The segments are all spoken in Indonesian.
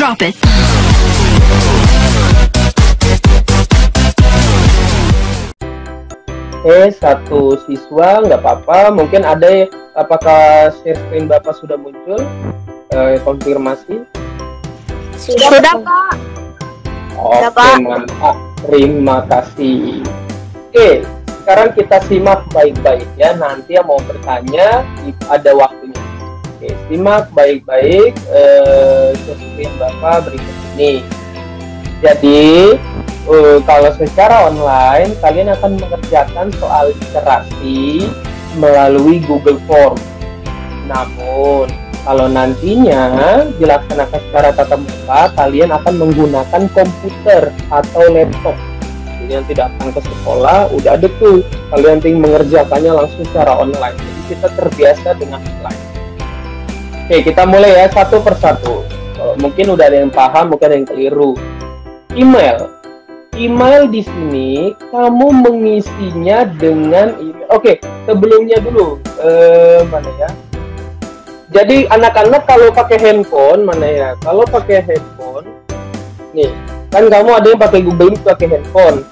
Drop it. Satu siswa nggak apa-apa, mungkin ada. Apakah share screen Bapak sudah muncul? Konfirmasi. Sudah Pak. Oke, Pak. mantap. Terima kasih. Oke, sekarang kita simak baik-baik ya. Nanti yang mau bertanya ada waktunya. Oke, simak baik-baik share screen Bapak berikut ini. Jadi kalau secara online kalian akan mengerjakan soal literasi melalui Google Form. Namun kalau nantinya dilaksanakan secara tatap muka, kalian akan menggunakan komputer atau laptop. Jadi yang tidak akan ke sekolah, udah ada tuh. Kalian tinggal mengerjakannya langsung secara online. Jadi kita terbiasa dengan online. Oke, kita mulai ya satu persatu. Mungkin udah ada yang paham, mungkin ada yang keliru. Email di sini kamu mengisinya dengan email. Oke, sebelumnya dulu mana ya? Jadi anak-anak kalau pakai handphone mana ya? Kalau pakai handphone, nih kan kamu ada yang pakai Google Meet pakai handphone.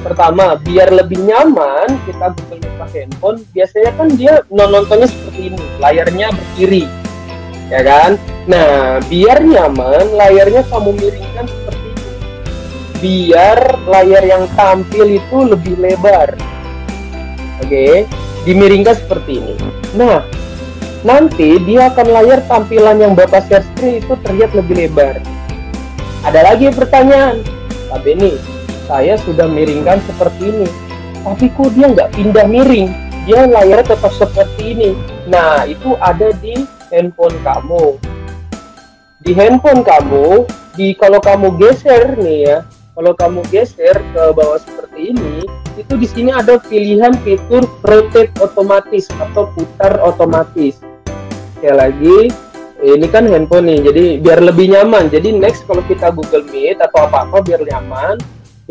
Pertama, biar lebih nyaman kita Google Meet pakai handphone. Biasanya kan dia nontonnya seperti ini, layarnya berkiri, ya kan? Nah, biar nyaman, layarnya kamu miringkan seperti biar layar yang tampil itu lebih lebar. Oke, dimiringkan seperti ini. Nah, nanti dia akan layar tampilan yang Bapak share screen itu terlihat lebih lebar. Ada lagi pertanyaan, Pak Beni, saya sudah miringkan seperti ini, tapi kok dia nggak pindah miring? Dia layarnya tetap seperti ini. Nah, itu ada di handphone kamu. Di handphone kamu, kalau kamu geser nih ya, kalau kamu geser ke bawah seperti ini, itu di sini ada pilihan fitur rotate otomatis atau putar otomatis. Sekali lagi, ini kan handphone nih, jadi biar lebih nyaman. Jadi next kalau kita Google Meet atau apa-apa biar nyaman,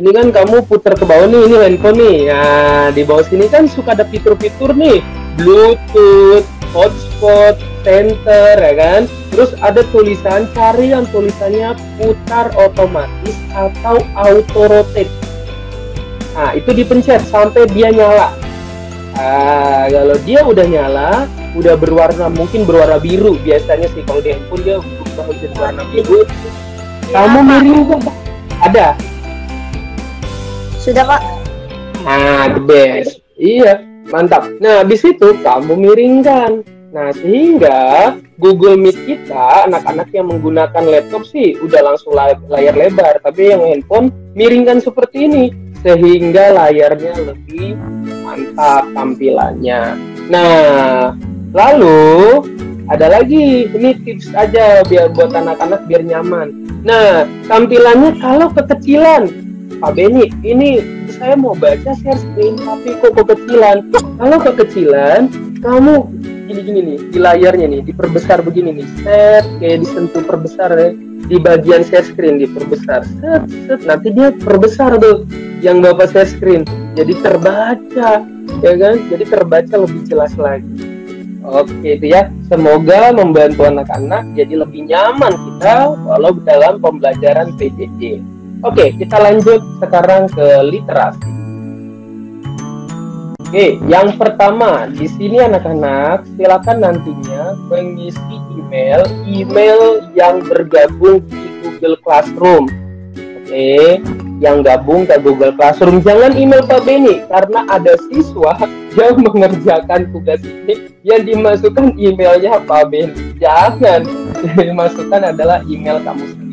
ini kan kamu putar ke bawah nih, ini handphone nih. Nah, di bawah sini kan suka ada fitur-fitur nih, Bluetooth, hotspot, center, ya kan? Terus ada tulisan, cari yang tulisannya putar otomatis atau auto rotate. Nah, itu dipencet sampai dia nyala. Nah, kalau dia udah nyala, udah berwarna, mungkin berwarna biru biasanya sih, kalau di handphone dia berubah jadi warna biru. Kamu miring kok? Ada? Sudah Pak. Nah, the best. Iya, mantap. Nah, habis itu kamu miringkan. Nah, sehingga Google Meet kita, anak-anak yang menggunakan laptop sih udah langsung layar lebar, tapi yang handphone miringkan seperti ini, sehingga layarnya lebih mantap tampilannya. Nah, lalu ada lagi, ini tips aja biar buat anak-anak biar nyaman. Nah, tampilannya kalau kekecilan, Pak Beni, ini saya mau baca share screen tapi kok kekecilan. Kalau kekecilan, kamu gini nih di layarnya nih diperbesar begini nih, set kayak disentuh perbesar ya, di bagian share screen diperbesar, set nanti dia perbesar tuh yang Bapak share screen, jadi terbaca, ya kan? Jadi terbaca lebih jelas lagi. Oke itu ya, semoga membantu anak-anak jadi lebih nyaman kita walau dalam pembelajaran PJJ. Oke, kita lanjut sekarang ke literasi. Oke, yang pertama di sini anak-anak silakan nantinya mengisi email yang bergabung di Google Classroom. Oke, yang gabung ke Google Classroom, jangan email Pak Beni karena ada siswa yang mengerjakan tugas ini yang dimasukkan emailnya Pak Beni. Jangan, yang dimasukkan adalah email kamu sendiri.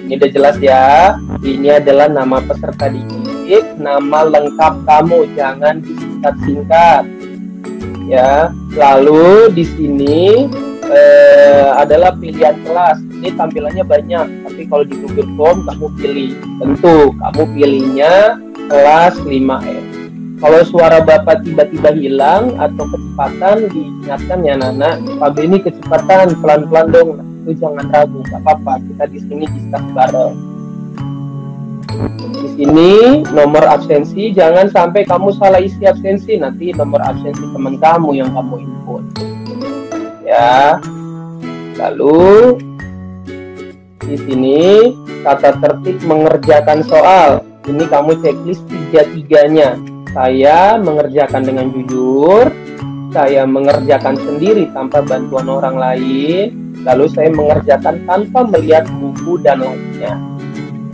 Ini udah jelas ya. Ini adalah nama peserta didik, nama lengkap kamu, jangan disingkat-singkat. Ya, lalu di sini adalah pilihan kelas. Ini tampilannya banyak, tapi kalau di Google Form kamu pilih. Tentu kamu pilihnya kelas 5F. Kalau suara Bapak tiba-tiba hilang atau kecepatan, diingatkan ya Nana, Pak Beni kecepatan, pelan-pelan dong. Nah, itu jangan ragu, nggak apa-apa. Kita di sini discuss bareng. Di sini nomor absensi, jangan sampai kamu salah isi absensi, nanti nomor absensi teman kamu yang kamu input. Ya. Lalu Di sini tata tertib mengerjakan soal. Ini kamu checklist tiga-tiganya. Saya mengerjakan dengan jujur, saya mengerjakan sendiri tanpa bantuan orang lain, lalu saya mengerjakan tanpa melihat buku dan lainnya.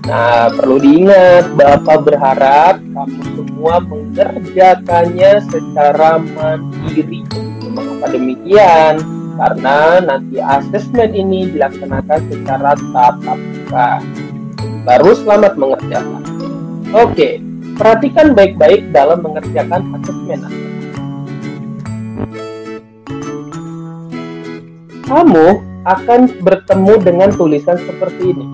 Nah, perlu diingat, Bapak berharap kamu semua mengerjakannya secara mandiri. Mengapa demikian? Karena nanti asesmen ini dilaksanakan secara tatap muka. Baru selamat mengerjakan. Oke, perhatikan baik-baik dalam mengerjakan asesmen. Kamu akan bertemu dengan tulisan seperti ini.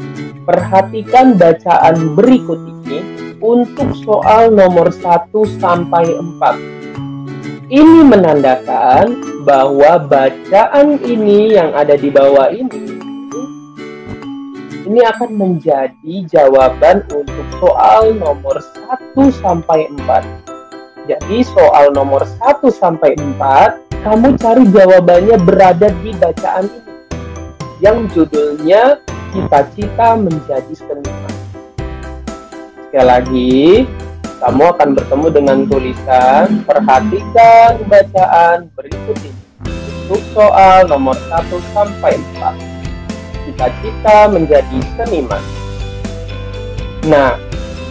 Perhatikan bacaan berikut ini untuk soal nomor 1 sampai 4. Ini menandakan bahwa bacaan ini yang ada di bawah ini akan menjadi jawaban untuk soal nomor 1 sampai 4. Jadi soal nomor 1 sampai 4, kamu cari jawabannya berada di bacaan ini. Yang judulnya Cita-cita menjadi seniman. Sekali lagi, kamu akan bertemu dengan tulisan perhatikan bacaan berikut ini untuk soal nomor 1 sampai 4. Cita-cita menjadi seniman. Nah,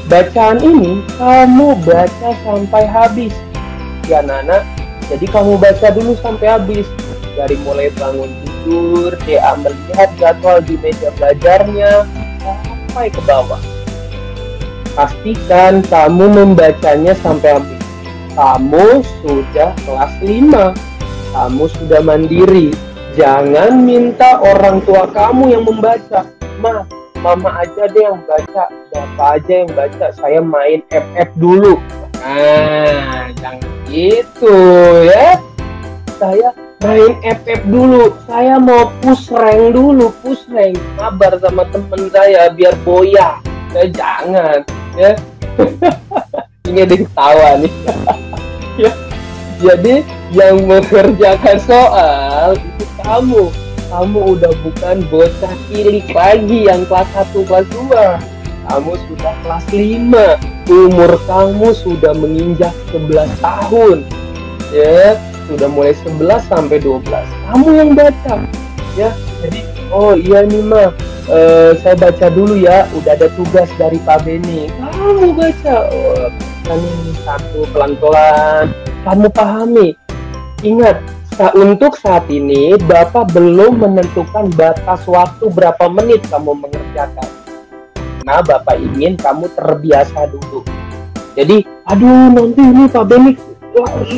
bacaan ini kamu baca sampai habis. Ya, Nana. Jadi kamu baca dulu sampai habis. Dari mulai bangun tidur, dia melihat jadwal di meja belajarnya, sampai ke bawah. Pastikan kamu membacanya sampai habis. Kamu sudah kelas 5. Kamu sudah mandiri. Jangan minta orang tua kamu yang membaca. Mama aja deh yang baca, bapak aja yang baca, saya main FF dulu. Nah, jangan gitu ya. Saya main FF dulu, saya mau push rank dulu, kabar sama temen saya biar boya. Ya jangan ya. Ini ada ketawa nih. Ya. Jadi yang mengerjakan soal itu kamu udah bukan bocah cilik lagi yang kelas 1, kelas 2. Kamu sudah kelas 5. Umur kamu sudah menginjak 11 tahun. Ya, sudah mulai 11 sampai 12. Kamu yang baca. Ya, jadi oh iya nih Ma, saya baca dulu ya, udah ada tugas dari Pak Beni. Kamu baca. Oh, ini satu pelan-pelan. Kamu pahami. Ingat, untuk saat ini Bapak belum menentukan batas waktu berapa menit kamu mengerjakan. Nah, Bapak ingin kamu terbiasa dulu. Jadi, aduh nanti ini Pak Beni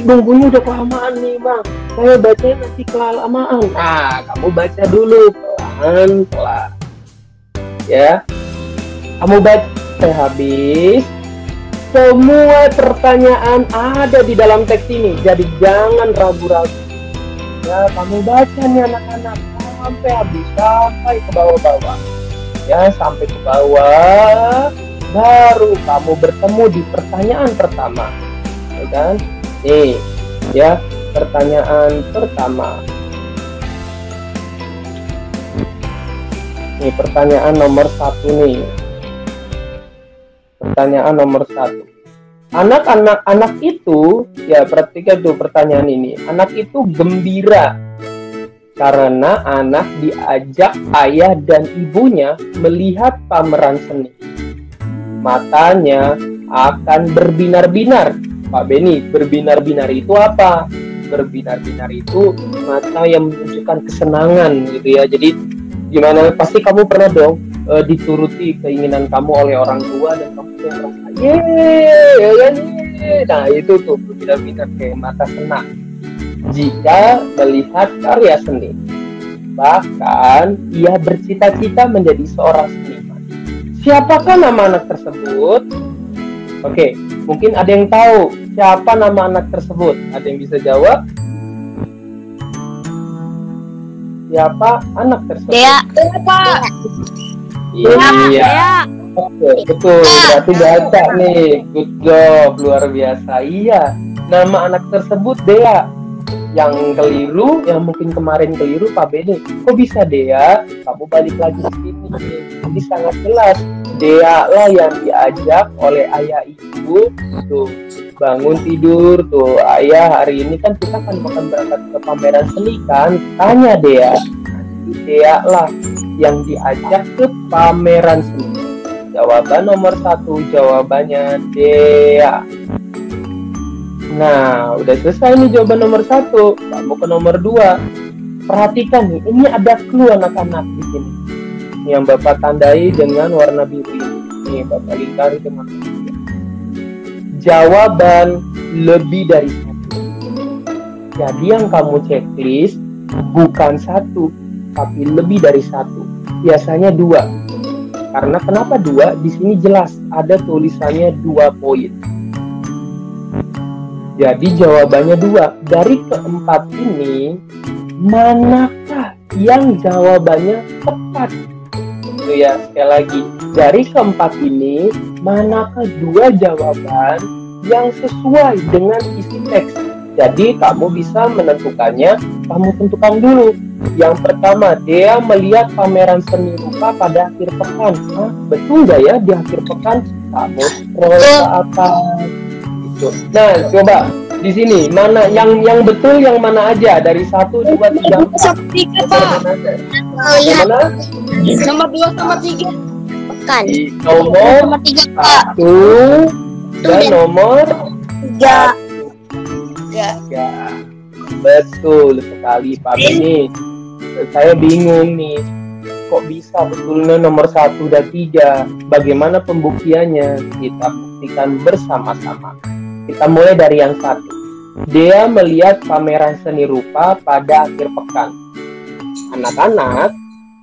nunggunya udah kelamaan nih Bang. Saya bacanya nanti kelamaan. Nah, kamu baca dulu pelan-pelan. Ya, kamu baca habis. Semua pertanyaan ada di dalam teks ini. Jadi jangan ragu-ragu. Ya, kamu baca nih anak-anak sampai habis, sampai ke bawah-bawah. Ya, sampai ke bawah, baru kamu bertemu di pertanyaan pertama. Ya kan? Nih, ya, pertanyaan pertama. Nih, pertanyaan nomor 1 nih. Pertanyaan nomor 1. Anak itu, ya perhatikan tuh pertanyaan ini. Anak itu gembira karena anak diajak ayah dan ibunya melihat pameran seni. Matanya akan berbinar-binar. Pak Beni, berbinar-binar itu apa? Berbinar-binar itu mata yang menunjukkan kesenangan gitu ya. Jadi gimana, pasti kamu pernah dong dituruti keinginan kamu oleh orang tua dan kamu merasa yeay. Nah itu tuh berbinar-binar kayak mata senang jika melihat karya seni. Bahkan ia bercita-cita menjadi seorang seniman. Siapakah nama anak tersebut? Oke, mungkin ada yang tahu siapa nama anak tersebut. Ada yang bisa jawab? Siapa anak tersebut? Dea. Pak. Iya. Oke, betul. Berarti baca nih. Good job, luar biasa. Iya. Nama anak tersebut Dea. Yang keliru, yang mungkin kemarin keliru Pak Bede, kok bisa Dea? Kamu balik lagi ke sini. Jadi sangat jelas, Dea lah yang diajak oleh ayah ibu tuh bangun tidur tuh. Ayah, hari ini kan kita kan akan berangkat ke pameran seni kan? Tanya Dea. Dea lah yang diajak ke pameran seni. Jawaban nomor 1, jawabannya Dea. Nah, udah selesai nih jawaban nomor 1. Kamu ke nomor 2. Perhatikan nih, ini ada clue anak-anak di sini. Yang Bapak tandai dengan warna biru ini. Nih, Bapak lingkari dengan biru. Jawaban lebih dari 1. Jadi yang kamu checklist bukan 1, tapi lebih dari 1. Biasanya 2. Karena kenapa 2? Di sini jelas ada tulisannya 2 poin. Jadi jawabannya 2. Dari keempat ini, manakah yang jawabannya tepat? Itu ya, sekali lagi. Dari keempat ini, manakah 2 jawaban yang sesuai dengan isi teks? Jadi kamu bisa menentukannya, kamu tentukan dulu. Yang pertama, Dea melihat pameran seni rupa pada akhir pekan. Hah, betul nggak ya di akhir pekan? Kamu scroll ke atas. Nah, coba di sini mana yang betul, yang mana aja dari 1, 2, 3, 4. Lihat Mana? nomor 2 sama 3 pekan. Di nomor 1 dan nomor 3. 3. Betul sekali Pak Beni. Saya bingung nih. Kok bisa betulnya nomor 1 dan 3? Bagaimana pembuktiannya? Kita buktikan bersama-sama. Kita mulai dari yang 1. Dea melihat pameran seni rupa pada akhir pekan. Anak-anak,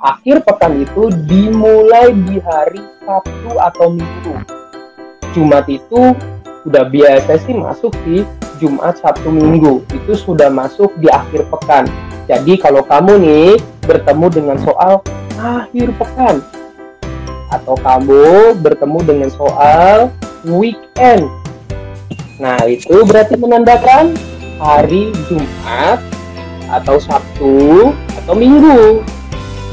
akhir pekan itu dimulai di hari Sabtu atau Minggu. Jumat itu udah biasa sih masuk di Jumat, Sabtu, Minggu. Itu sudah masuk di akhir pekan. Jadi kalau kamu nih bertemu dengan soal akhir pekan, atau kamu bertemu dengan soal weekend, nah itu berarti menandakan hari Jumat atau Sabtu atau Minggu.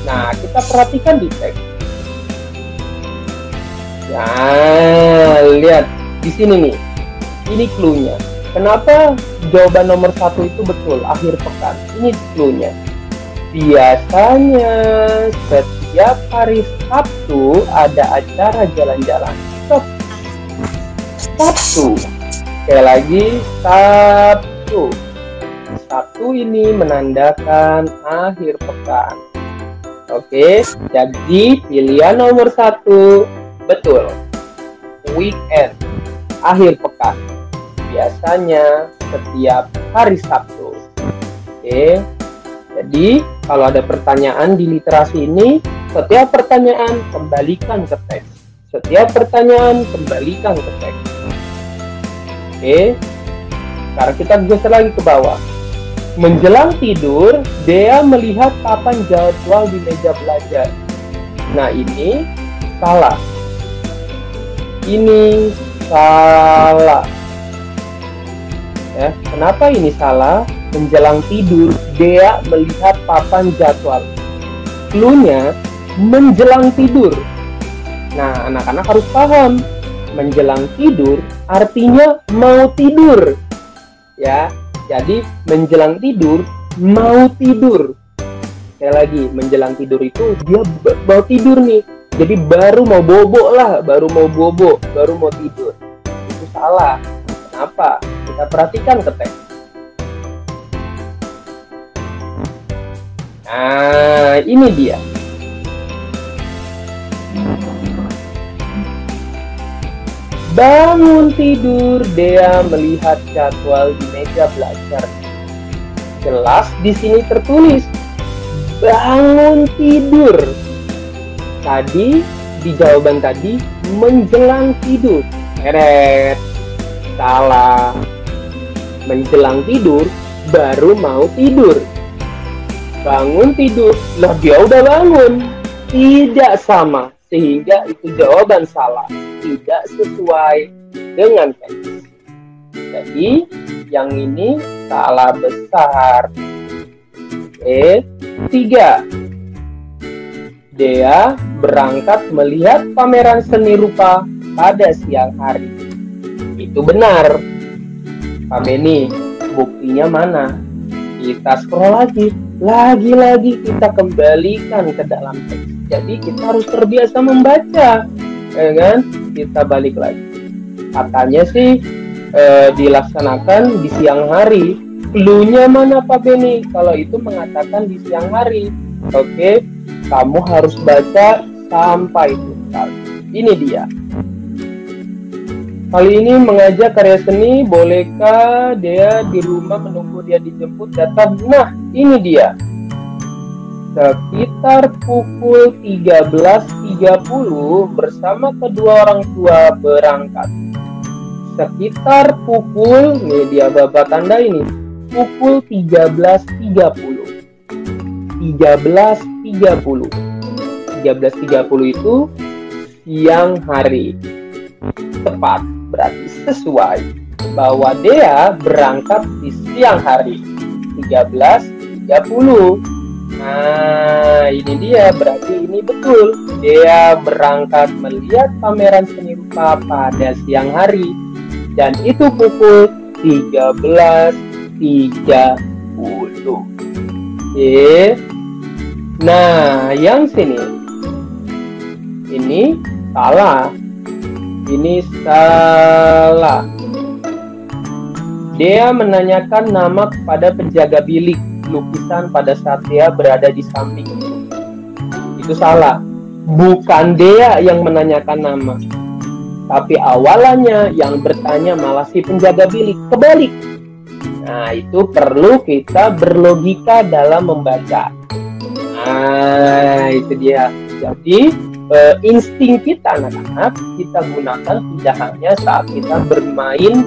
Nah, kita perhatikan di teks. Nah, lihat di sini nih. Ini clue-nya. Kenapa jawaban nomor 1 itu betul, akhir pekan? Ini clue-nya. Biasanya setiap hari Sabtu ada acara jalan-jalan. Sabtu. Sekali lagi, Sabtu. Sabtu ini menandakan akhir pekan. Oke, jadi pilihan nomor 1 betul. Weekend, akhir pekan. Biasanya setiap hari Sabtu. Oke, jadi kalau ada pertanyaan di literasi ini, setiap pertanyaan kembalikan ke teks. Setiap pertanyaan kembalikan ke teks. Oke, sekarang kita geser lagi ke bawah. Menjelang tidur, Dea melihat papan jadwal di meja belajar. Nah, ini salah. Ini salah. Ya, kenapa ini salah? Menjelang tidur, Dea melihat papan jadwal. Clue-nya menjelang tidur. Nah, anak-anak harus paham. Menjelang tidur artinya mau tidur. Ya, jadi menjelang tidur mau tidur. Sekali lagi, menjelang tidur itu dia mau tidur nih. Jadi baru mau bobo lah, baru mau bobo, baru mau tidur. Itu salah. Kenapa? Kita perhatikan ke teks. Nah, ini dia. Bangun tidur, Dea melihat jadwal di meja belajar. Jelas di sini tertulis bangun tidur. Tadi di jawaban tadi menjelang tidur. Eret. Salah. Menjelang tidur baru mau tidur. Bangun tidur, lah dia udah bangun. Tidak sama, sehingga itu jawaban salah. Tidak sesuai dengan teks. Jadi yang ini salah besar. Oke, 3. Dea berangkat melihat pameran seni rupa pada siang hari. Itu benar. Pak Beni, buktinya mana? Kita scroll lagi. Lagi-lagi kita kembalikan ke dalam teks. Jadi kita harus terbiasa membaca. Ya kan? Kita balik lagi. Katanya sih dilaksanakan di siang hari. Cluenya mana Pak Beni? Kalau itu mengatakan di siang hari. Oke, kamu harus baca sampai tuntas. Ini dia. Kali ini mengajak karya seni, bolehkah Dea di rumah menunggu dia dijemput datang? Nah, ini dia. Sekitar pukul 13.30 bersama kedua orang tua berangkat. Sekitar pukul, nih dia bapak tanda ini, pukul 13.30. 13.30 itu siang hari. Tepat, berarti sesuai bahwa Dea berangkat di siang hari 13.30. Nah, ini dia, berarti ini betul. Dea berangkat melihat pameran seni rupa pada siang hari dan itu pukul 13.30. Oke. Nah, yang sini ini salah. Ini salah. Dea menanyakan nama kepada penjaga bilik lukisan pada saat Dea berada di samping. Itu salah. Bukan Dea yang menanyakan nama, tapi awalannya yang bertanya malah si penjaga bilik. Kebalik. Nah, itu perlu kita berlogika dalam membaca. Nah, itu dia. Jadi insting kita anak-anak kita gunakan tidak hanya saat kita bermain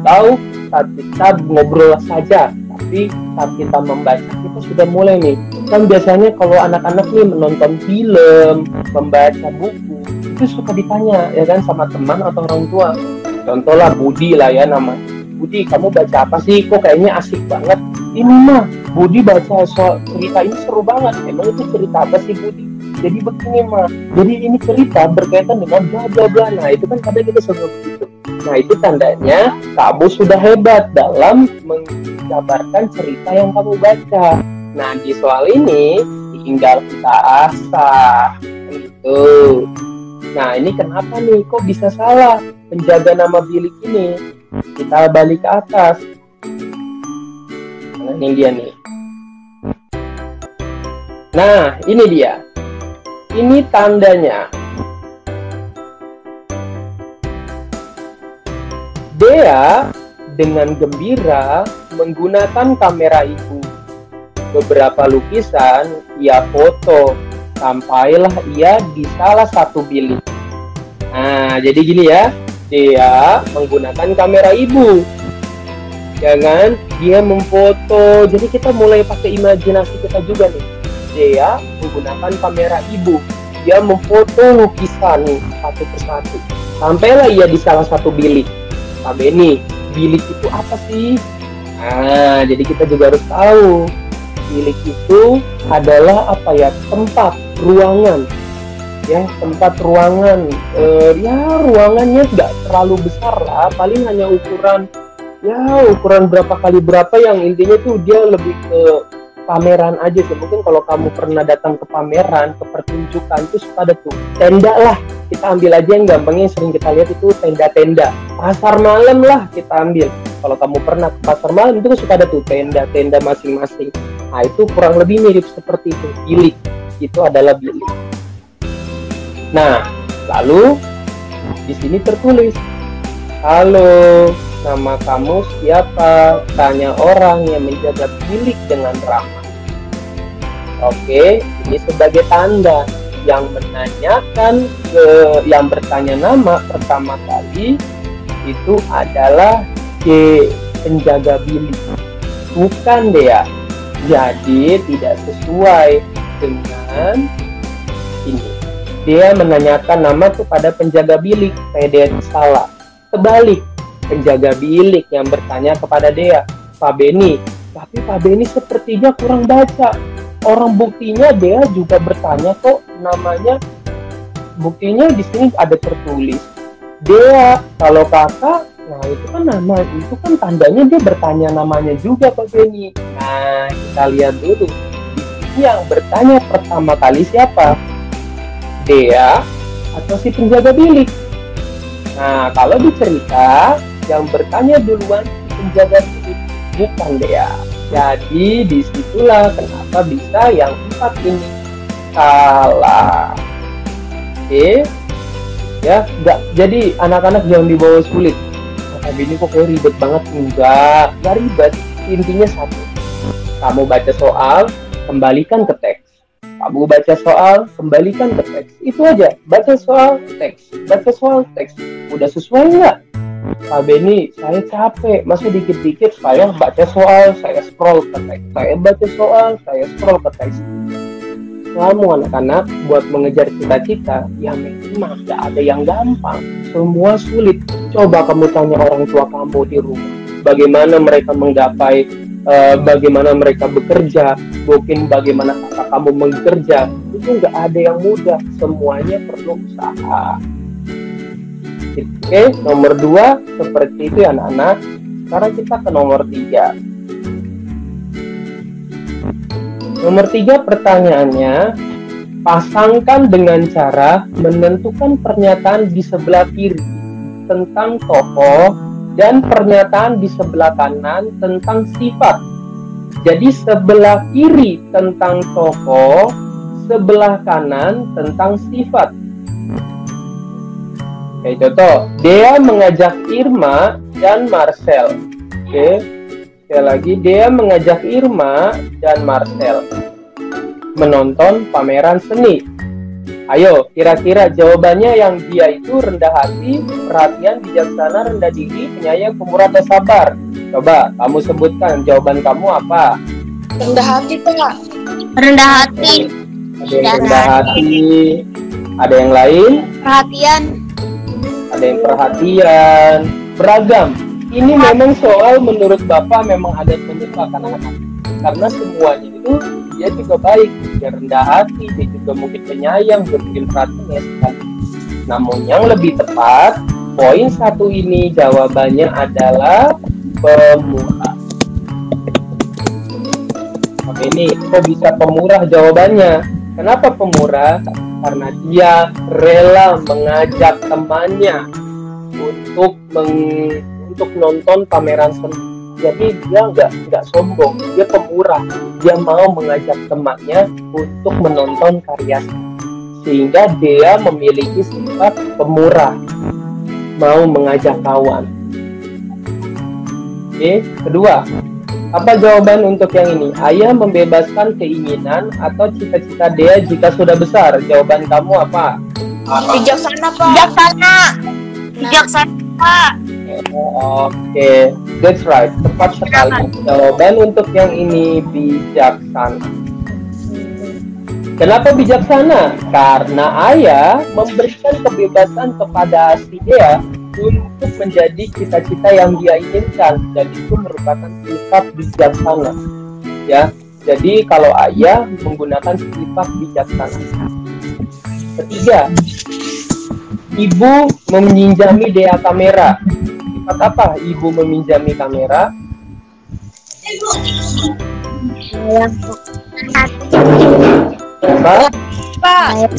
atau saat kita ngobrol saja, tapi saat kita membaca kita sudah mulai nih. Kan biasanya kalau anak-anak nih menonton film, membaca buku, itu suka ditanya ya kan sama teman atau orang tua. Contohlah Budi lah ya nama. Budi, kamu baca apa sih? Kok kayaknya asik banget. Ini mah, Budi baca soal cerita ini seru banget. Emang itu cerita apa sih Budi? Jadi begini mah. Jadi ini cerita berkaitan dengan bla bla bla. Nah, itu kan kadang kita suka begitu. Nah, itu tandanya kamu sudah hebat dalam menggambarkan cerita yang kamu baca. Nah, di soal ini tinggal kita asah. Gitu. Nah, ini kenapa nih? Kok bisa salah penjaga nama bilik ini? Kita balik ke atas. Nah, ini dia nih. Nah, ini dia. Ini tandanya. Dea dengan gembira menggunakan kamera ibu. Beberapa lukisan ia foto sampailah ia di salah satu bilik. Nah, jadi gini ya. Dia menggunakan kamera ibu. Jangan dia memfoto. Jadi kita mulai pakai imajinasi kita juga nih. Dia menggunakan kamera ibu. Dia memfoto lukisan satu persatu. Sampailah ia di salah satu bilik. Pak Beni, bilik itu apa sih? Nah, jadi kita juga harus tahu. Bilik itu adalah apa ya? Tempat, ruangan. Ya, tempat ruangan. Ruangannya tidak terlalu besar lah. Paling hanya ukuran berapa kali berapa, yang intinya tuh dia lebih ke pameran aja sih. Mungkin kalau kamu pernah datang ke pameran, ke pertunjukan itu suka ada tuh tenda lah. Kita ambil aja yang gampangnya sering kita lihat itu tenda-tenda. Pasar malam lah kita ambil. Kalau kamu pernah ke pasar malam itu suka ada tuh tenda-tenda masing-masing. Nah, itu kurang lebih mirip seperti itu. Bilik itu adalah bilik. Nah, lalu di sini tertulis, halo, nama kamu siapa? Tanya orang yang menjaga bilik dengan ramah. Oke, ini sebagai tanda yang menanyakan yang bertanya nama pertama kali itu adalah penjaga bilik, bukan Dea. Jadi tidak sesuai dengan ini. Dia menanyakan nama kepada penjaga bilik, Dia salah. Kebalik, penjaga bilik yang bertanya kepada Dea, Pak Beni, tapi Pak Beni sepertinya kurang baca. Orang buktinya Dea juga bertanya kok namanya. Buktinya di sini ada tertulis Dea. Kalau kakak, nah itu kan nama, itu kan tandanya dia bertanya namanya juga Pak Beni. Nah kita lihat dulu. Yang bertanya pertama kali siapa? Dea atau si penjaga bilik? Nah, kalau dicerita yang bertanya duluan si penjaga bilik, bukan Dea. Jadi disitulah kenapa bisa yang 4 ini salah. Oke, ya, enggak. Jadi anak-anak jangan dibawa sulit. Tapi ini kok kayak ribet banget? Enggak ribet. Intinya satu. Kamu baca soal, kembalikan ke teks. Kamu baca soal, kembalikan ke teks. Itu aja. Baca soal, teks. Baca soal, teks. Udah sesuai nggak? Pak Beni, saya capek. Masa dikit-dikit saya baca soal, saya scroll ke teks. Saya baca soal, saya scroll ke teks. Kamu anak-anak buat mengejar cita-cita, ya memang nggak ada yang gampang. Semua sulit. Coba kamu tanya orang tua kamu di rumah. Bagaimana mereka menggapai, bagaimana mereka bekerja, mungkin bagaimana kakak kamu bekerja, itu nggak ada yang mudah, semuanya perlu usaha. Oke, nomor 2 seperti itu ya anak-anak. Sekarang kita ke nomor 3. Nomor 3 pertanyaannya, pasangkan dengan cara menentukan pernyataan di sebelah kiri tentang tokoh dan pernyataan di sebelah kanan tentang sifat. Jadi sebelah kiri tentang tokoh, sebelah kanan tentang sifat. Oke, contoh, Dea mengajak Irma dan Marcel. Oke, sekali lagi, Dea mengajak Irma dan Marcel menonton pameran seni. Ayo, kira-kira jawabannya yang dia itu rendah hati, perhatian, bijaksana, rendah diri, penyayang, pemurah, atau sabar. Coba kamu sebutkan jawaban kamu apa? Rendah hati, Pak. Rendah hati. Ada yang rendah hati. Ada yang lain? Perhatian. Ada yang perhatian. Beragam. Ini memang soal menurut Bapak memang ada penyebab anak-anak. Karena semuanya itu dia juga baik, dia rendah hati, dia juga mungkin penyayang, dia mungkin perhatian ya sekali. Namun yang lebih tepat, poin 1 ini jawabannya adalah pemurah. Oke, ini kok bisa pemurah jawabannya? Kenapa pemurah? Karena dia rela mengajak temannya untuk nonton pameran seni. Jadi dia nggak sombong, dia pemurah. Dia mau mengajak temannya untuk menonton karya sehingga dia memiliki sifat pemurah, mau mengajak kawan. Oke, kedua, apa jawaban untuk yang ini? Ayah membebaskan keinginan atau cita-cita Dea jika sudah besar. Jawaban kamu apa? Bijaksana, Pak. Bijaksana. Bijaksana, Pak. Oke, that's right, tepat sekali. Jawaban untuk yang ini bijaksana. Kenapa bijaksana? Karena ayah memberikan kebebasan kepada si Dea untuk menjadi cita-cita yang dia inginkan, dan itu merupakan sifat bijaksana. Ya, jadi kalau ayah menggunakan sifat bijaksana. Ketiga, ibu meminjami Dea kamera. Sifat apa ibu meminjami kamera? Apa? Pak.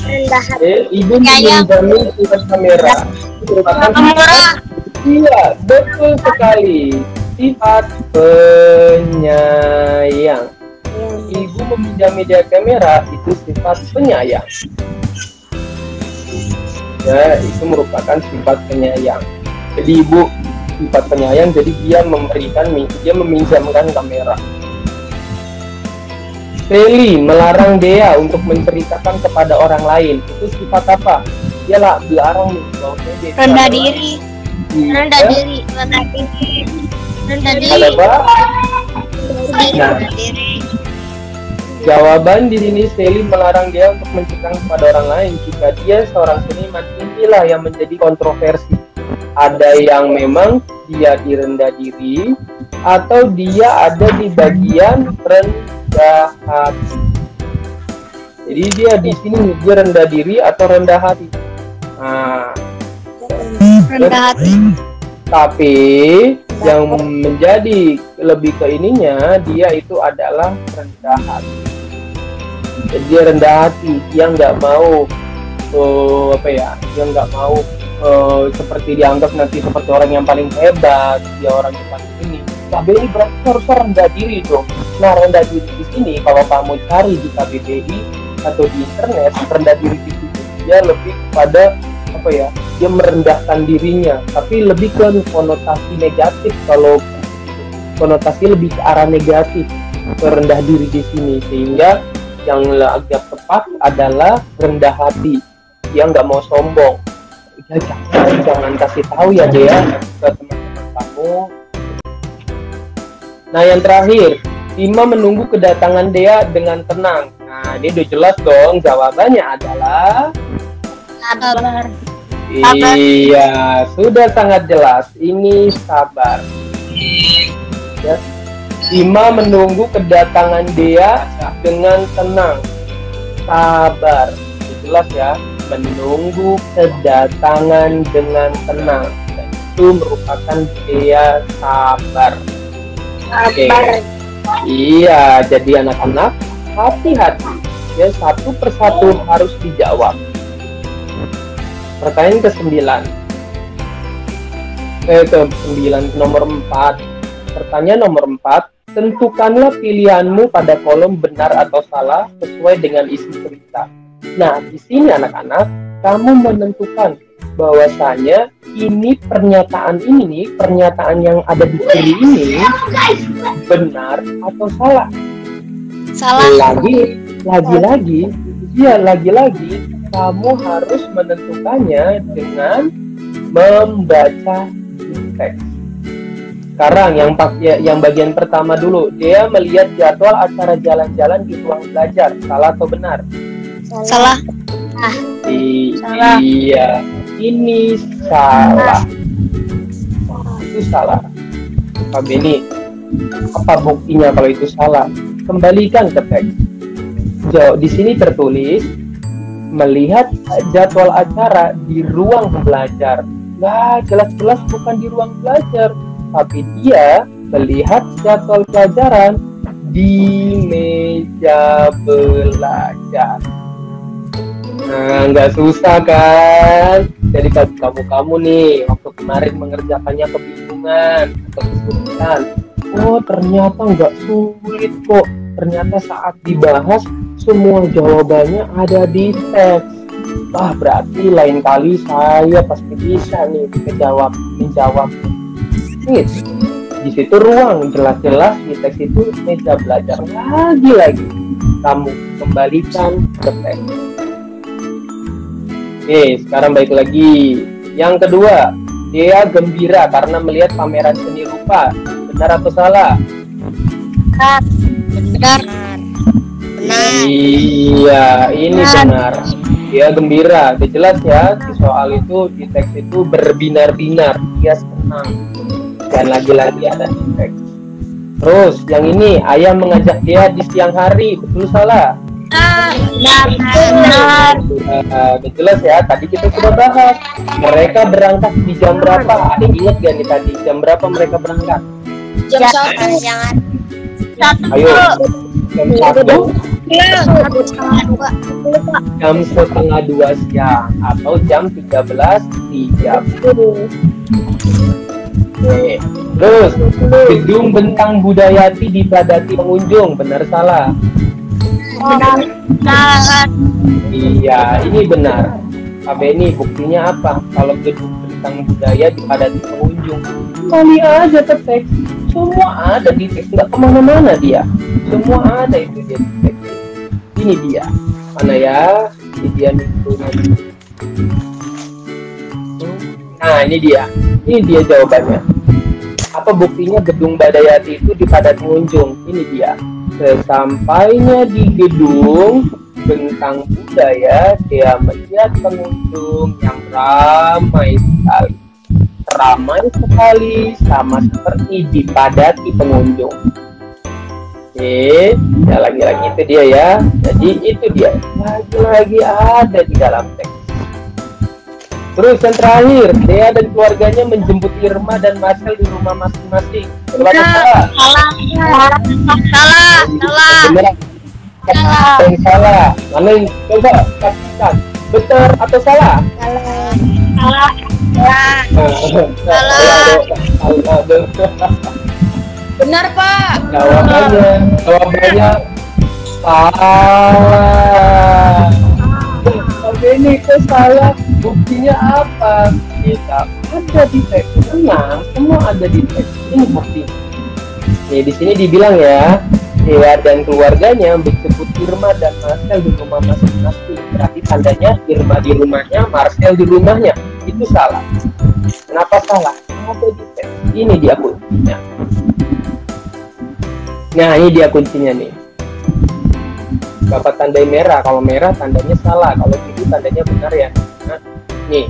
Rendah hati. Ibu meminjami sifat kamera. Pemurah. Iya, betul sekali. Sifat penyayang. Ibu meminjami Dea kamera itu sifat penyayang. Ya, itu merupakan sifat penyayang. Jadi ibu sifat penyayang, jadi dia meminjamkan kamera. Sally melarang Dea untuk menceritakan kepada orang lain. Itu sifat apa? Dia dilarang nih. Rendah diri. Rendah diri. Rendah diri. Rendah diri. Apa? Nah, Rendah diri. jawaban di sini Sally melarang dia untuk menceritakan kepada orang lain jika dia seorang seniman. Inilah yang menjadi kontroversi. Ada yang memang dia di rendah diri, atau dia ada di bagian rendah hati. Jadi dia di sini dia rendah diri atau rendah hati. Nah, Rendah hati. tapi yang menjadi lebih ke ininya, dia itu adalah rendah hati. Jadi dia rendah hati, dia nggak mau dia nggak mau seperti dianggap nanti seperti orang yang paling hebat, dia orang yang paling ini. Tapi ini berarti harus rendah diri dong. Nah, rendah diri di sini kalau kamu cari di KBBI atau di internet, rendah diri di situ dia lebih kepada dia merendahkan dirinya, tapi lebih ke konotasi negatif. Kalau konotasi lebih ke arah negatif, rendah diri di sini, sehingga yang agak tepat adalah rendah hati. Dia nggak mau sombong. Ya, jangan kasih tahu ya dia ke teman-teman kamu. Nah, yang terakhir, Ima menunggu kedatangan Dea dengan tenang. Nah, ini udah jelas dong, jawabannya adalah Sabar. iya, sudah sangat jelas. Ini sabar. Ya. Ima menunggu kedatangan Dea dengan tenang. Sabar. Jelas ya, menunggu kedatangan dengan tenang. Dan itu merupakan Dea sabar. Oke. Iya, jadi anak-anak hati-hati. Ya, satu persatu harus dijawab. Pertanyaan ke-9. Nomor 4. Pertanyaan nomor 4. Tentukanlah pilihanmu pada kolom benar atau salah sesuai dengan isi cerita. Nah, di sini anak-anak, kamu menentukan bahwasanya pernyataan yang ada di kiri ini benar atau salah. Salah. Lagi-lagi kamu harus menentukannya dengan membaca teks. Sekarang yang bagian pertama dulu, dia melihat jadwal acara jalan-jalan di ruang belajar. Salah atau benar? Salah. Salah. Iya, ini salah. Itu salah. Pak Beni, apa buktinya kalau itu salah? Kembalikan ke teks. Di sini tertulis melihat jadwal acara di ruang belajar. Nah, jelas-jelas bukan di ruang belajar, tapi dia melihat jadwal pelajaran di meja belajar. Nah, nggak susah kan? Jadi kamu nih waktu kemarin mengerjakannya kebingungan atau kesulitan. Oh, ternyata nggak sulit kok. Ternyata saat dibahas semua jawabannya ada di teks. Wah, berarti lain kali saya pasti bisa nih menjawab. Nih, di situ ruang, jelas-jelas di teks itu meja belajar. Lagi kamu kembalikan ke teks. Oke, sekarang balik lagi. Yang kedua, dia gembira karena melihat pameran seni rupa. Benar atau salah? Benar. Iya, ini benar. Dia gembira. Udah jelas ya, di soal itu, di teks itu berbinar-binar. Dia senang. Dan lagi-lagi ada di teks. Terus, yang ini, ayah mengajak dia di siang hari. Betul salah? Benar. Udah jelas ya, tadi kita sudah bahas. Mereka berangkat di jam berapa? Ada ingat gak nih tadi? Jam berapa mereka berangkat? Jam 1. Jangan. Ayo. Jam 1. Jam setengah 2 siang atau jam 13.30. Oke. Terus, gedung Bentang Budayati dipadati pengunjung. Benar salah? Benar. Iya, ini benar. Pak Beni, buktinya apa? Kalau gedung Bentang Budaya dipadati pengunjung, kali aja ke teks. Semua ada di teks, nggak kemana-mana dia. Semua ada itu dia di teks. Ini dia. Mana ya? Ini dia minggunya. Nah, ini dia. Ini dia jawabannya. Apa buktinya gedung Badayati itu dipadati pengunjung? Ini dia. Sesampainya di gedung Bentang Budaya, dia melihat pengunjung yang ramai sekali. ramai sekali, sama seperti dipadati pengunjung. Oke, ya lagi-lagi itu dia ya. Jadi itu dia, lagi-lagi ada di dalam teks. Terus yang terakhir, Dea dan keluarganya menjemput Irma dan Marcel di rumah masing-masing. Benar atau salah? Salah. Benar. Yang salah. Mana yang coba pastikan? Benar atau salah? Benar, Pak. Jawabannya salah. Ini kok salah. Buktinya apa? Kita ada di teks. Tenang, semua ada di teks. Ini bukti. Nih, di sini dibilang ya, Dea dan keluarganya menjemput Irma dan Marcel di rumah masing-masing. Berarti tandanya Irma di rumahnya, Marcel di rumahnya. Itu salah. Kenapa salah? Ada di teks. Ini dia kuncinya. Nah, ini dia kuncinya nih. Bapak tandai merah. Kalau merah tandanya salah. Kalau biru tandanya benar ya. Nah, nih.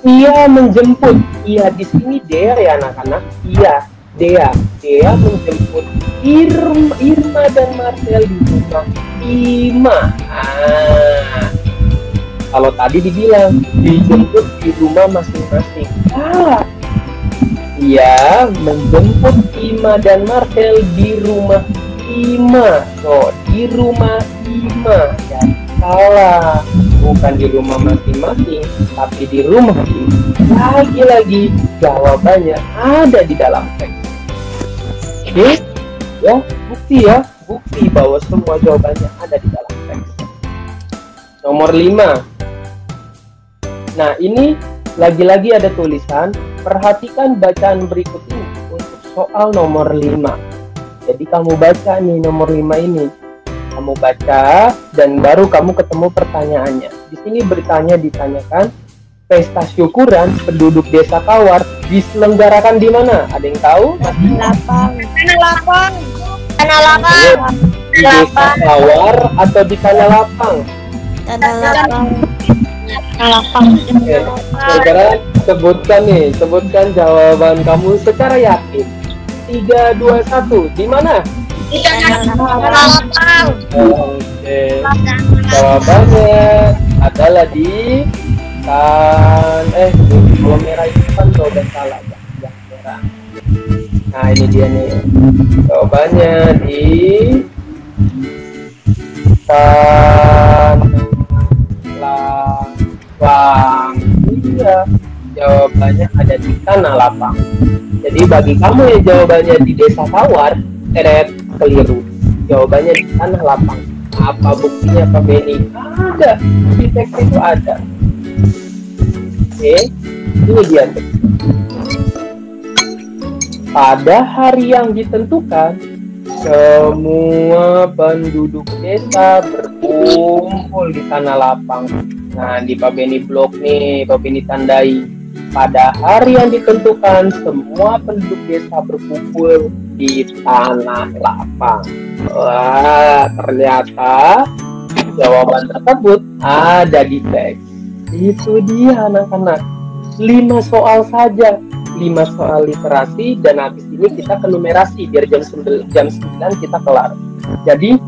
Ia menjemput. Ia di sini Dea ya anak-anak. Iya, Dea. Dea menjemput Irma dan Marcel di rumah Ima. Kalau tadi dibilang dijemput di rumah masing-masing. Ia menjemput Ima dan Marcel di rumah Ima. So, di rumah Ima. Ya, salah. Bukan di rumah masing-masing, tapi di rumah Ima. Lagi-lagi jawabannya ada di dalam teks. Oke? Ya, bukti bahwa semua jawabannya ada di dalam teks. Nomor 5. Nah, ini lagi-lagi ada tulisan, perhatikan bacaan berikut ini untuk soal nomor 5. Jadi kamu baca nih nomor 5 ini. Kamu baca dan baru kamu ketemu pertanyaannya. Di sini ditanyakan, pesta syukuran penduduk desa Kawar diselenggarakan di mana? Ada yang tahu? Tanah lapang. Di desa Kawar atau di Tanah Lapang? Tanah lapang. Oke, sekarang sebutkan jawaban kamu secara yakin. 3, 2, 1. Di mana? Di tanah lapang. Oke. Jawabannya adalah di kalau merah itu kan udah salah ya. Yang merah. Nah, ini dia nih. Jawabannya di Tanah Lapang. Iya. Jawabannya ada di Tanah Lapang. Jadi bagi kamu yang jawabannya di Desa Kawar, keliru. Jawabannya di Tanah Lapang. Apa buktinya Pak Beni? Ada. Di teks itu ada. Oke, ini dia. Pada hari yang ditentukan, semua penduduk desa berkumpul di Tanah Lapang. Nah, di Pak Beni blok nih, Pak Beni tandai. Pada hari yang ditentukan, semua penduduk desa berkumpul di Tanah Lapang. Wah, ternyata jawaban tersebut ada di teks. Itu dia anak-anak. 5 soal saja. 5 soal literasi dan habis ini kita ke numerasi biar jam 9 kita kelar. Jadi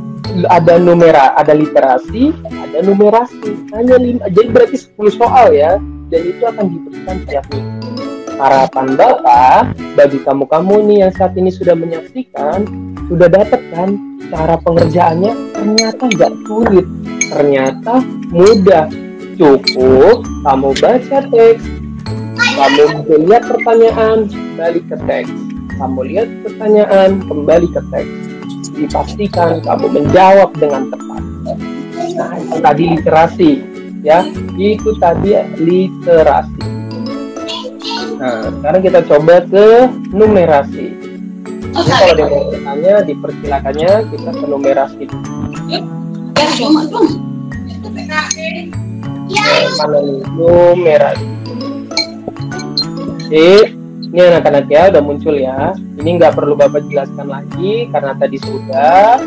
ada ada literasi, ada numerasi. Hanya 5. Jadi berarti 10 soal ya. Dan itu akan diberikan tiap minggu. Harapan Bapak bagi kamu-kamu nih yang saat ini sudah menyaksikan, sudah dapat kan cara pengerjaannya? Ternyata nggak sulit, ternyata mudah. Cukup kamu baca teks, kamu lihat pertanyaan, balik ke teks, kamu lihat pertanyaan, kembali ke teks. Dipastikan kamu menjawab dengan tepat. Nah, itu tadi literasi. Ya, itu tadi literasi. Nah, sekarang kita coba ke numerasi. Jadi kalau ada yang bertanya, dipersilakannya kita ke numerasi dulu. Mana numerasi? Ini anak-anak ya, udah muncul ya. Ini nggak perlu Bapak jelaskan lagi karena tadi sudah.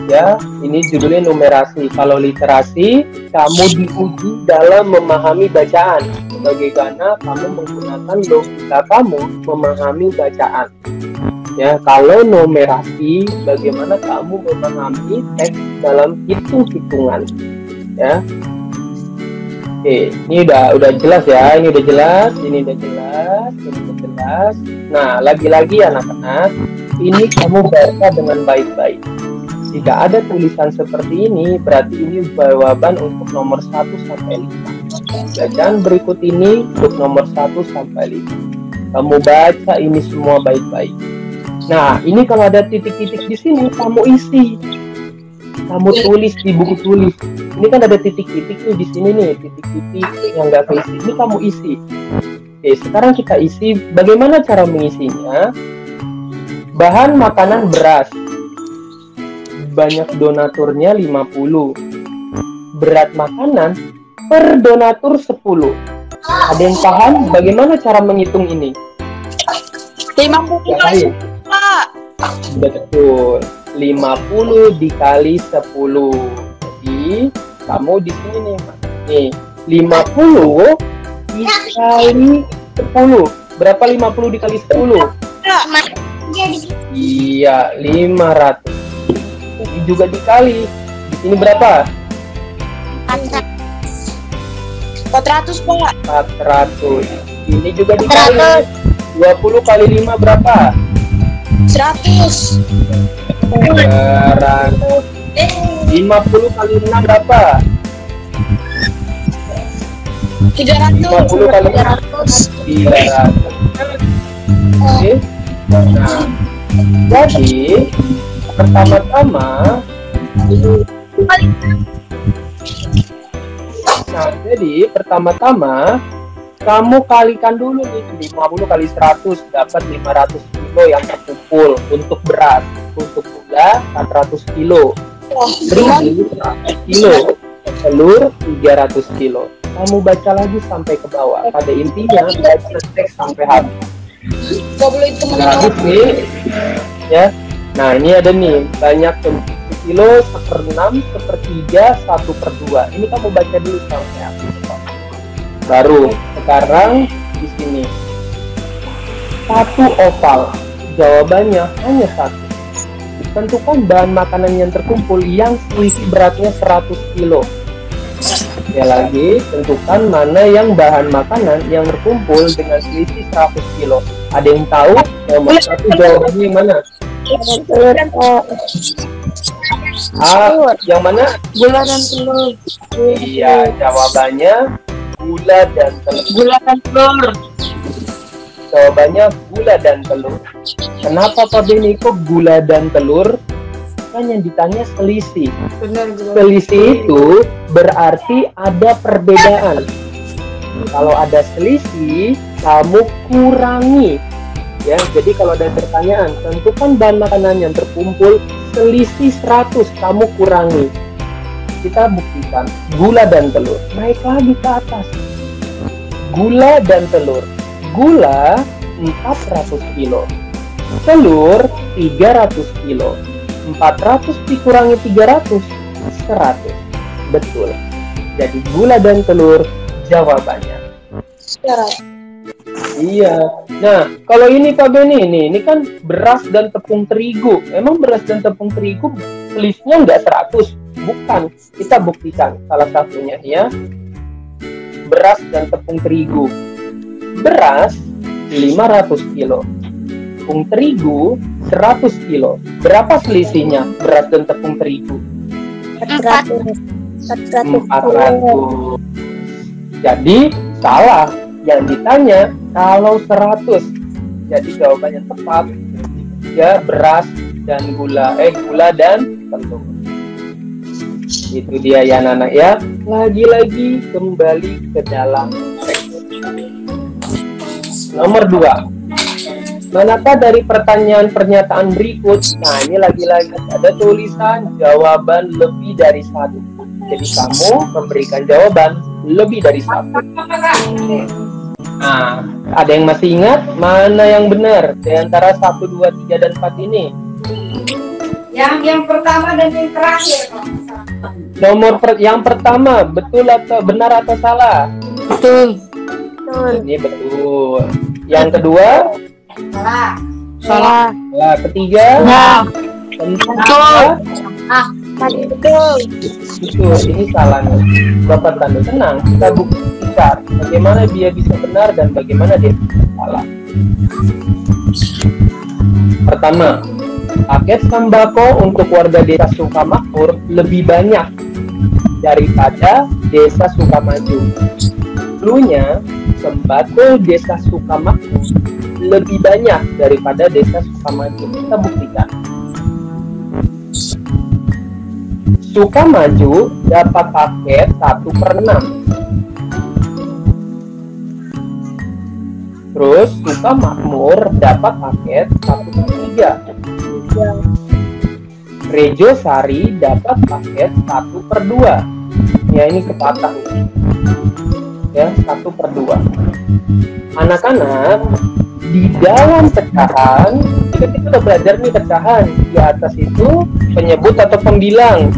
Ya, ini judulnya numerasi. Kalau literasi, kamu diuji dalam memahami bacaan. Bagaimana kamu menggunakan logika kamu memahami bacaan. Ya, kalau numerasi, bagaimana kamu memahami teks dalam hitung-hitungan. Ya. Oke, ini udah jelas ya. Ini udah jelas, ini udah jelas, ini udah jelas. Nah, lagi-lagi anak-anak, ini kamu baca dengan baik-baik. Jika ada tulisan seperti ini, berarti ini jawaban untuk nomor 1 sampai 5. Bacaan berikut ini untuk nomor 1 sampai 5. Kamu baca ini semua baik-baik. Nah, ini kalau ada titik-titik di sini, kamu isi. Kamu tulis di buku tulis. Ini kan ada titik-titik nih di sini nih, titik-titik yang nggak keisi. Ini kamu isi. Oke, sekarang kita isi. Bagaimana cara mengisinya? Bahan makanan beras. Banyak donaturnya 50. Berat makanan per donatur 10. Ada yang paham bagaimana cara menghitung ini? 50 kali 10, Pak. Betul. 50 dikali 10. Jadi kamu di sini nih, Mas. Nih, 50 dikali 10. Berapa 50 dikali 10? Iya, 500. Ini juga dikali. Di sini berapa? 400, Pak. 400. Ini juga dikali. 20 kali 5 berapa? 100. 100. 50 kali 6 berapa? 300. 50 kali 300. Oke. Nah, jadi pertama-tama kamu kalikan dulu nih 50 kali 100 dapat 500 kilo yang terkumpul untuk beras, untuk gula 400 kilo, terigu 100 kilo, telur 300 kilo. Kamu baca lagi sampai ke bawah. Pada intinya baca teks sampai habis. Gak boleh itu Habis nih, ya. Nah, ini ada nih banyak kilo, 1/6, 1/3, 1/2. Ini kamu baca dulu sampai habis. Baru sekarang di sini satu oval. Jawabannya hanya satu. Tentukan bahan makanan yang terkumpul yang selisih beratnya 100 kilo. Ya lagi, tentukan mana yang bahan makanan yang terkumpul dengan selisih 100 kilo. Ada yang tahu nomor 1 jawabannya yang mana? Yang mana? Gula dan telur. Iya, jawabannya gula dan telur. Gula dan telur. Jawabannya gula dan telur. Kenapa Pak Beni kok gula dan telur? Kan yang ditanya selisih. Selisih itu berarti ada perbedaan. Kalau ada selisih, kamu kurangi. Ya, jadi kalau ada pertanyaan, tentukan bahan makanan yang terkumpul selisih 100, kamu kurangi. Kita buktikan gula dan telur. Naik lagi ke atas. Gula dan telur. Gula 400 kilo. Telur 300 kilo. 400 dikurangi 300, 100. Betul. Jadi gula dan telur jawabannya. Iya. Nah, kalau ini Pak Beni, ini kan beras dan tepung terigu. Emang beras dan tepung terigu selisihnya nggak 100? Bukan. Kita buktikan salah satunya ya. Beras dan tepung terigu. Beras 500 kilo. Tepung terigu 100 kilo. Berapa selisihnya beras dan tepung terigu? 400. Jadi salah. Yang ditanya kalau 100. Jadi jawabannya tepat ya beras dan gula dan telur. Itu dia ya anak-anak ya. Lagi-lagi kembali ke dalam teks. Nomor 2. Manakah dari pertanyaan pernyataan berikut? Nah, ini lagi-lagi ada tulisan jawaban lebih dari 1. Jadi kamu memberikan jawaban lebih dari 1. Nah, ada yang masih ingat mana yang benar di antara 1, 2, 3, dan 4 ini? Yang pertama dan yang terakhir kalau nggak salah. Yang pertama betul atau benar atau salah? Betul. Ini betul. Yang kedua? Salah. Salah. Nah, ketiga? Nah. Betul. Betul. Betul. Ini salah nih. Bapak Tando, tenang. Kita buktikan bagaimana dia bisa benar dan bagaimana dia bisa salah. Pertama, paket sembako untuk warga desa Sukamakmur lebih banyak daripada desa Sukamaju. Dulunya, sembako desa Sukamakmur lebih banyak daripada desa Sukamaju. Kita buktikan. Sukamaju dapat paket 1/6. Terus Sukamakmur dapat paket 1/3. Rejo Sari dapat paket 1/2. Ya, ini kepatah nih. Ya, 1/2. Anak-anak, di dalam pecahan, kita udah belajar nih pecahan. Di atas itu penyebut atau pembilang.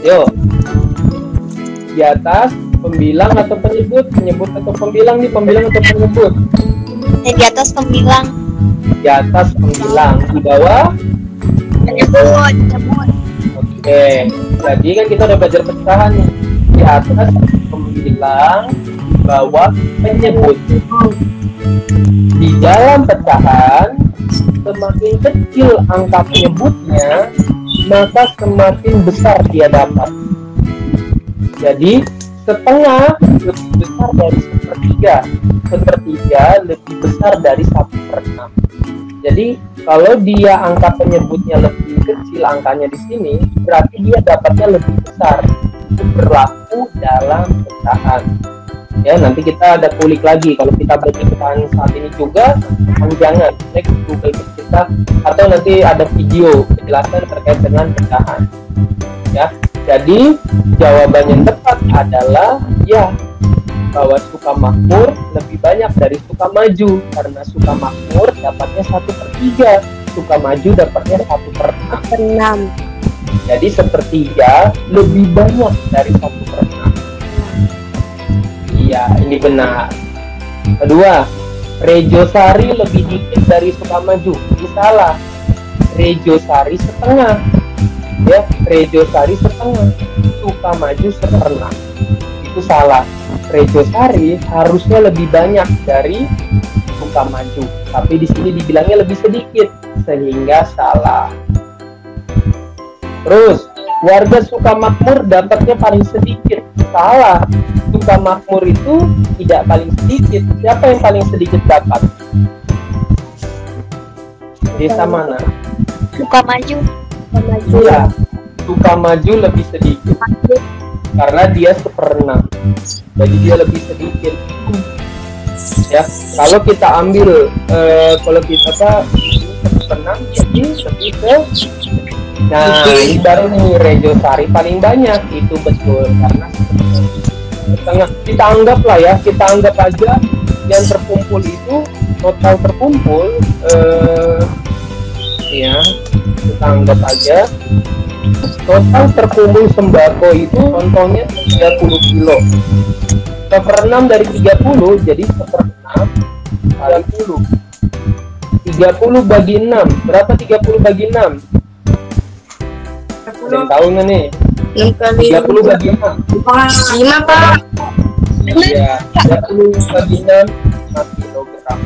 Yuk. Di atas pembilang atau penyebut atau pembilang nih, pembilang atau penyebut. Di atas pembilang. Di atas pembilang, di bawah Penyebut. Oke, jadi kan kita udah belajar pecahan nih. Di atas pembilang, di bawah penyebut. Di dalam pecahan, semakin kecil angka penyebutnya, maka semakin besar dia dapat. Jadi setengah lebih besar dari sepertiga lebih besar dari 1/6. Jadi kalau dia angka penyebutnya lebih kecil angkanya di sini, berarti dia dapatnya lebih besar. Itu berlaku dalam pecahan. Ya, nanti kita ada kulik lagi. Kalau kita baca pecahan saat ini juga, jangan next Google kita, atau nanti ada video penjelasan terkait dengan pecahan. Ya, jadi jawaban yang tepat adalah ya, bahwa Sukamakmur lebih banyak dari Sukamaju, karena Sukamakmur dapatnya 1/3, Sukamaju dapatnya 1/6. Jadi 1/3 lebih banyak dari 1/6. Iya, ini benar. Kedua, Rejo Sari lebih dikit dari Sukamaju. Ini salah. Rejo Sari setengah. Ya, Rejo Sari setengah. Sukamaju 1/6. Itu salah. Rejo Sari harusnya lebih banyak dari Sukamaju, tapi di sini dibilangnya lebih sedikit, sehingga salah. Terus, warga Sukamakmur dapatnya paling sedikit. Salah. Sukamakmur itu tidak paling sedikit. Siapa yang paling sedikit dapat? Desa mana? Sukamaju. Ya, Sukamaju lebih sedikit karena dia 1/6. Jadi dia lebih sedikit. Ya, kalau kita ambil kalau kita 1/6 jadi lebih ke. Nah, ini baru nih Rejo Sari paling banyak, itu betul karena setengah. Kita anggap lah ya, kita anggap aja yang terkumpul itu total terkumpul ya, kita anggap aja total terkumpul sembako itu contohnya 30 kilo. 1/6 dari 30 jadi 1/6 kali 10. 30 bagi 6. Berapa 30 bagi 6? Ada yang tahu nggak nih? 30 bagi 6. 5, Pak. Iya, 30 bagi 6 5 kilogram.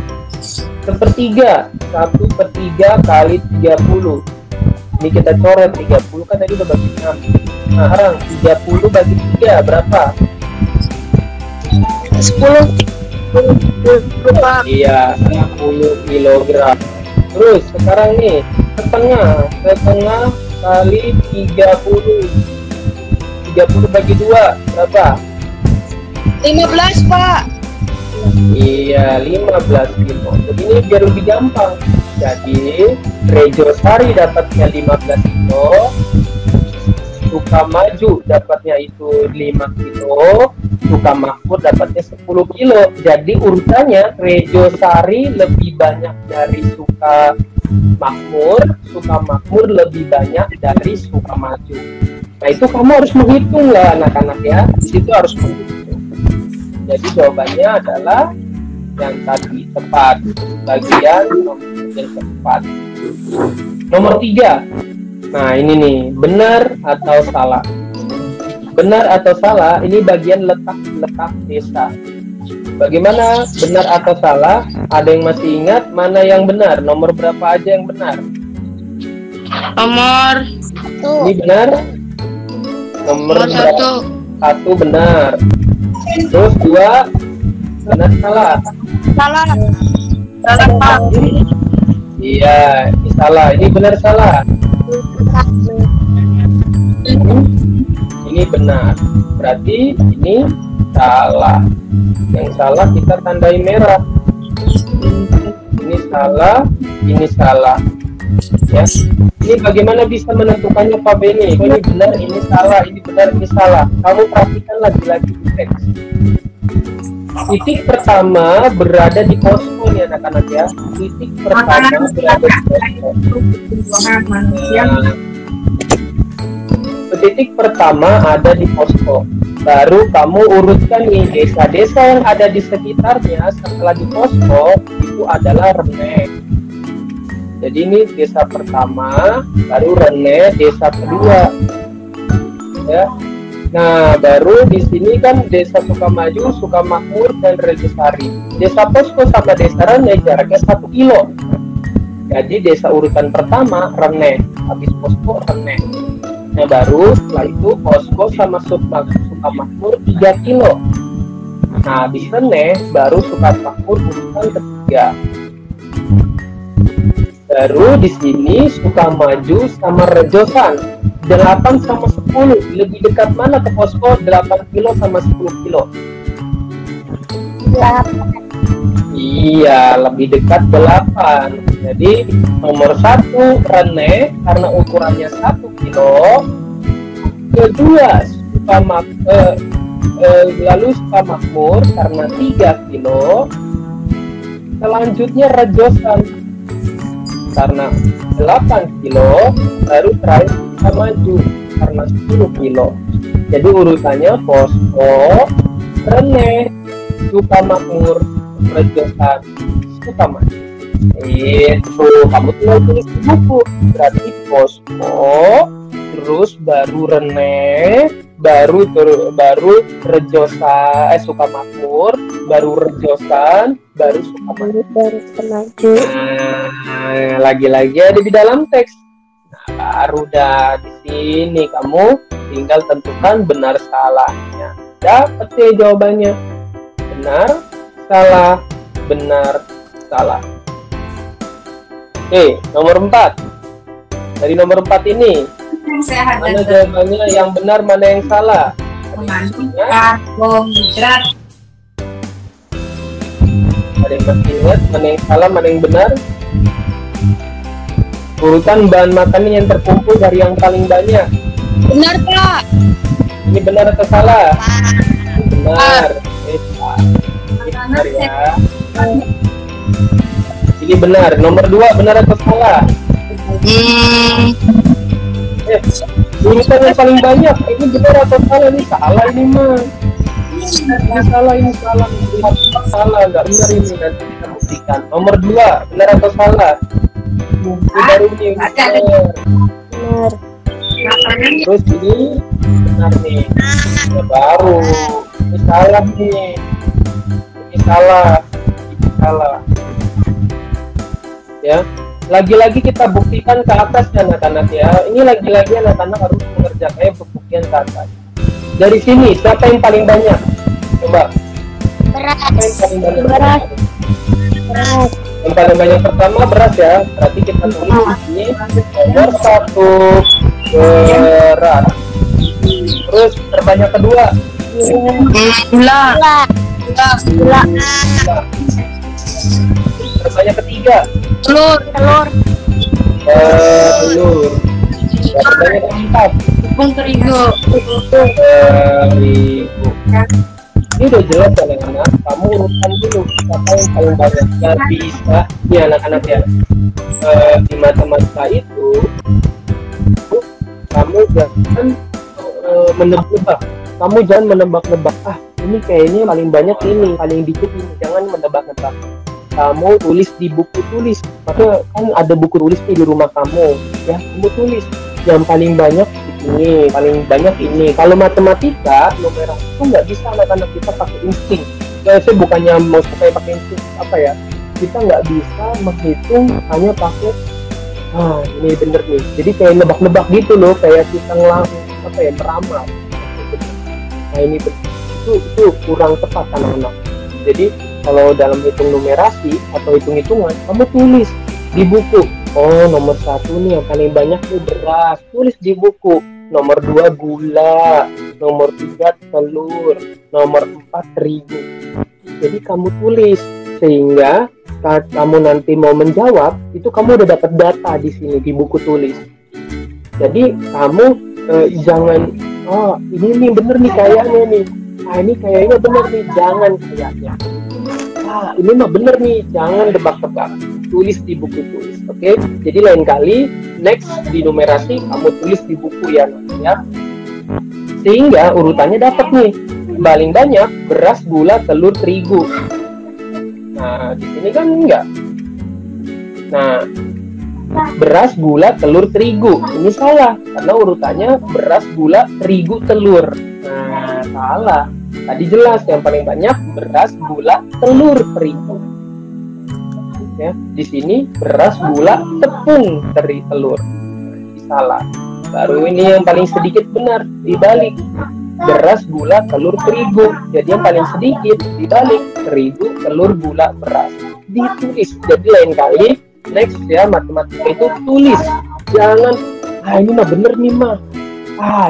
1/3. 1/3 kali 30. Ini kita coret 30 kan tadi udah bagi 6. Nah, sekarang 30 bagi 3 berapa? 10. Iya, 10 kilogram. Terus sekarang nih, setengah kali 30. 30 bagi 2 berapa? 15, Pak. Iya, 15 kilo. Jadi ini biar lebih gampang. Jadi Rejo Sari dapatnya 15 kilo, Sukamaju dapatnya itu 5 kilo, Sukamakmur dapatnya 10 kilo. Jadi urutannya Rejo Sari lebih banyak dari makmur, Sukamakmur lebih banyak dari Sukamaju. Nah itu kamu harus menghitung lah anak-anak ya. Di situ harus menghitung. Jadi jawabannya adalah yang tadi tepat, bagian yang tepat. Nomor 3. Nah ini nih, benar atau salah? Benar atau salah? Ini bagian letak desa. Bagaimana benar atau salah? Ada yang masih ingat mana yang benar? Nomor berapa aja yang benar? Nomor Ini benar? Nomor 1 benar. Terus 2 benar salah? salah. Salah Pak. Iya, ini salah. Ini benar salah? Ini benar. Berarti ini salah. Yang salah kita tandai merah. Ini salah, ini salah. Ya. Ini bagaimana bisa menentukannya Pak Beni? Ini benar, ini salah, ini benar, ini salah. Kamu perhatikan lagi-lagi di teks. Titik pertama berada di posko nih anak-anak ya. Titik pertama berada di posko. Titik pertama ada di posko. Baru kamu urutkan nih desa-desa yang ada di sekitarnya setelah di posko itu adalah Rene. Jadi ini desa pertama, baru Rene desa kedua. Ya. Nah, baru di sini kan desa Sukamaju, Sukamakmur, dan Rejosari. Desa posko sama desa Rene jaraknya 1 kilo. Jadi desa urutan pertama Rene, habis posko Rene. Nah, baru setelah itu posko sama Sukamakmur 3 kilo. Nah, habis Rene baru Sukamakmur urutan ketiga. Baru di sini Sukamaju sama Rejosan 8 sama 10. Lebih dekat mana ke posko? 8 kilo sama 10 kilo? Iya, lebih dekat 8. Jadi nomor 1 Rene karena ukurannya 1 kilo. Kedua lalu Sukamakmur karena 3 kilo. Selanjutnya Rejosan karena 8 kilo. Baru terakhir Sukamaju karena 10 kilo. Jadi urutannya posko, Rene, Sukamakmur, Rejosan, Sukamaju. Itu kamu tinggal tulis di buku. Berarti posko, terus baru Rene, baru Rejosan, Sukamakmur, baru Rejosan, baru Sukamaju. Nah, lagi-lagi ada di dalam teks. Nah, baru dah di sini kamu tinggal tentukan benar salahnya. Dapat ya jawabannya. Benar, salah, benar, salah. Oke, nomor 4. Dari nomor 4 ini, mana jawabannya yang benar, mana yang salah? Ada yang masih ingat mana yang salah, mana yang benar? Urutan bahan makanan yang terkumpul dari yang paling banyak. Benar Pak. Ini benar atau salah? Benar. Benar ya. Ini benar. Nomor 2 benar atau salah? Urutan yang paling banyak. Ini benar atau salah? Ini salah ini mah. Ini salah, ini salah. Salah, nggak benar ini. Nanti kita buktikan. Nomor 2 benar atau salah? Baru ini benar. Terus ini benar nih. Ya, baru. Ini salah nih. Ini salah. Ini salah. Ya, lagi-lagi kita buktikan ke atas ya anak-anak ya. Ini lagi-lagi anak-anak harus mengerjakan pembuktian ke atas. Dari sini siapa yang paling banyak? Coba. Beras. Siapa yang paling banyak? Beras. Yang paling banyak pertama beras ya. Berarti kita tulis di sini nomor 1 beras. Terus terbanyak kedua. Gula. Gula. Terbanyak ketiga. Telur. Telur. Terbanyak keempat. Tepung terigu. Terigu. Ini udah jelas ya anak-anak. Kamu urutkan dulu siapa yang paling banyak. Gak bisa. Ini anak-anak ya. di matematika itu kamu jangan menebak. Kamu jangan menebak-nebak. Ini kayaknya paling banyak ini, paling dikit ini. Jangan menebak-nebak. Kamu tulis di buku tulis. Maka kan ada buku tulis di rumah kamu, ya. Kamu tulis yang paling banyak ini, paling banyak ini. Kalau matematika, numerasi itu nggak bisa anak-anak kita pakai insting. Saya bukannya mau supaya pakai insting apa ya? Kita nggak bisa menghitung hanya pakai ini bener nih. Jadi kayak nebak-nebak gitu loh, kayak kita meramal. Nah ini itu kurang tepat anak-anak. Jadi kalau dalam hitung numerasi atau hitung-hitungan, kamu tulis di buku. Oh, nomor 1 nih yang paling banyak tuh beras. Tulis di buku. Nomor 2 gula, nomor 3 telur, nomor 4 terigu. Jadi kamu tulis sehingga saat kamu nanti mau menjawab, itu kamu udah dapat data di sini di buku tulis. Jadi kamu jangan ini nih bener nih kayaknya nih. Ini kayaknya bener nih, jangan kayaknya. Ini mah bener nih, jangan tebak-tebak. Tulis di buku tulis, oke? Jadi lain kali, next di numerasi kamu tulis di buku ya. Sehingga urutannya dapat nih. Paling banyak beras, gula, telur, terigu. Nah, di sini kan enggak. Nah, beras, gula, telur, terigu. Ini salah karena urutannya beras, gula, terigu, telur. Nah, salah. Tadi jelas yang paling banyak beras, gula, telur, terigu. Ya, di sini beras, gula, tepung, telur. Ini salah. Baru ini yang paling sedikit benar, dibalik. Beras, gula, telur, terigu. Jadi yang paling sedikit dibalik, terigu, telur, gula, beras. Ditulis. Jadi lain kali next ya matematika itu tulis. Jangan ini mah bener nih mah.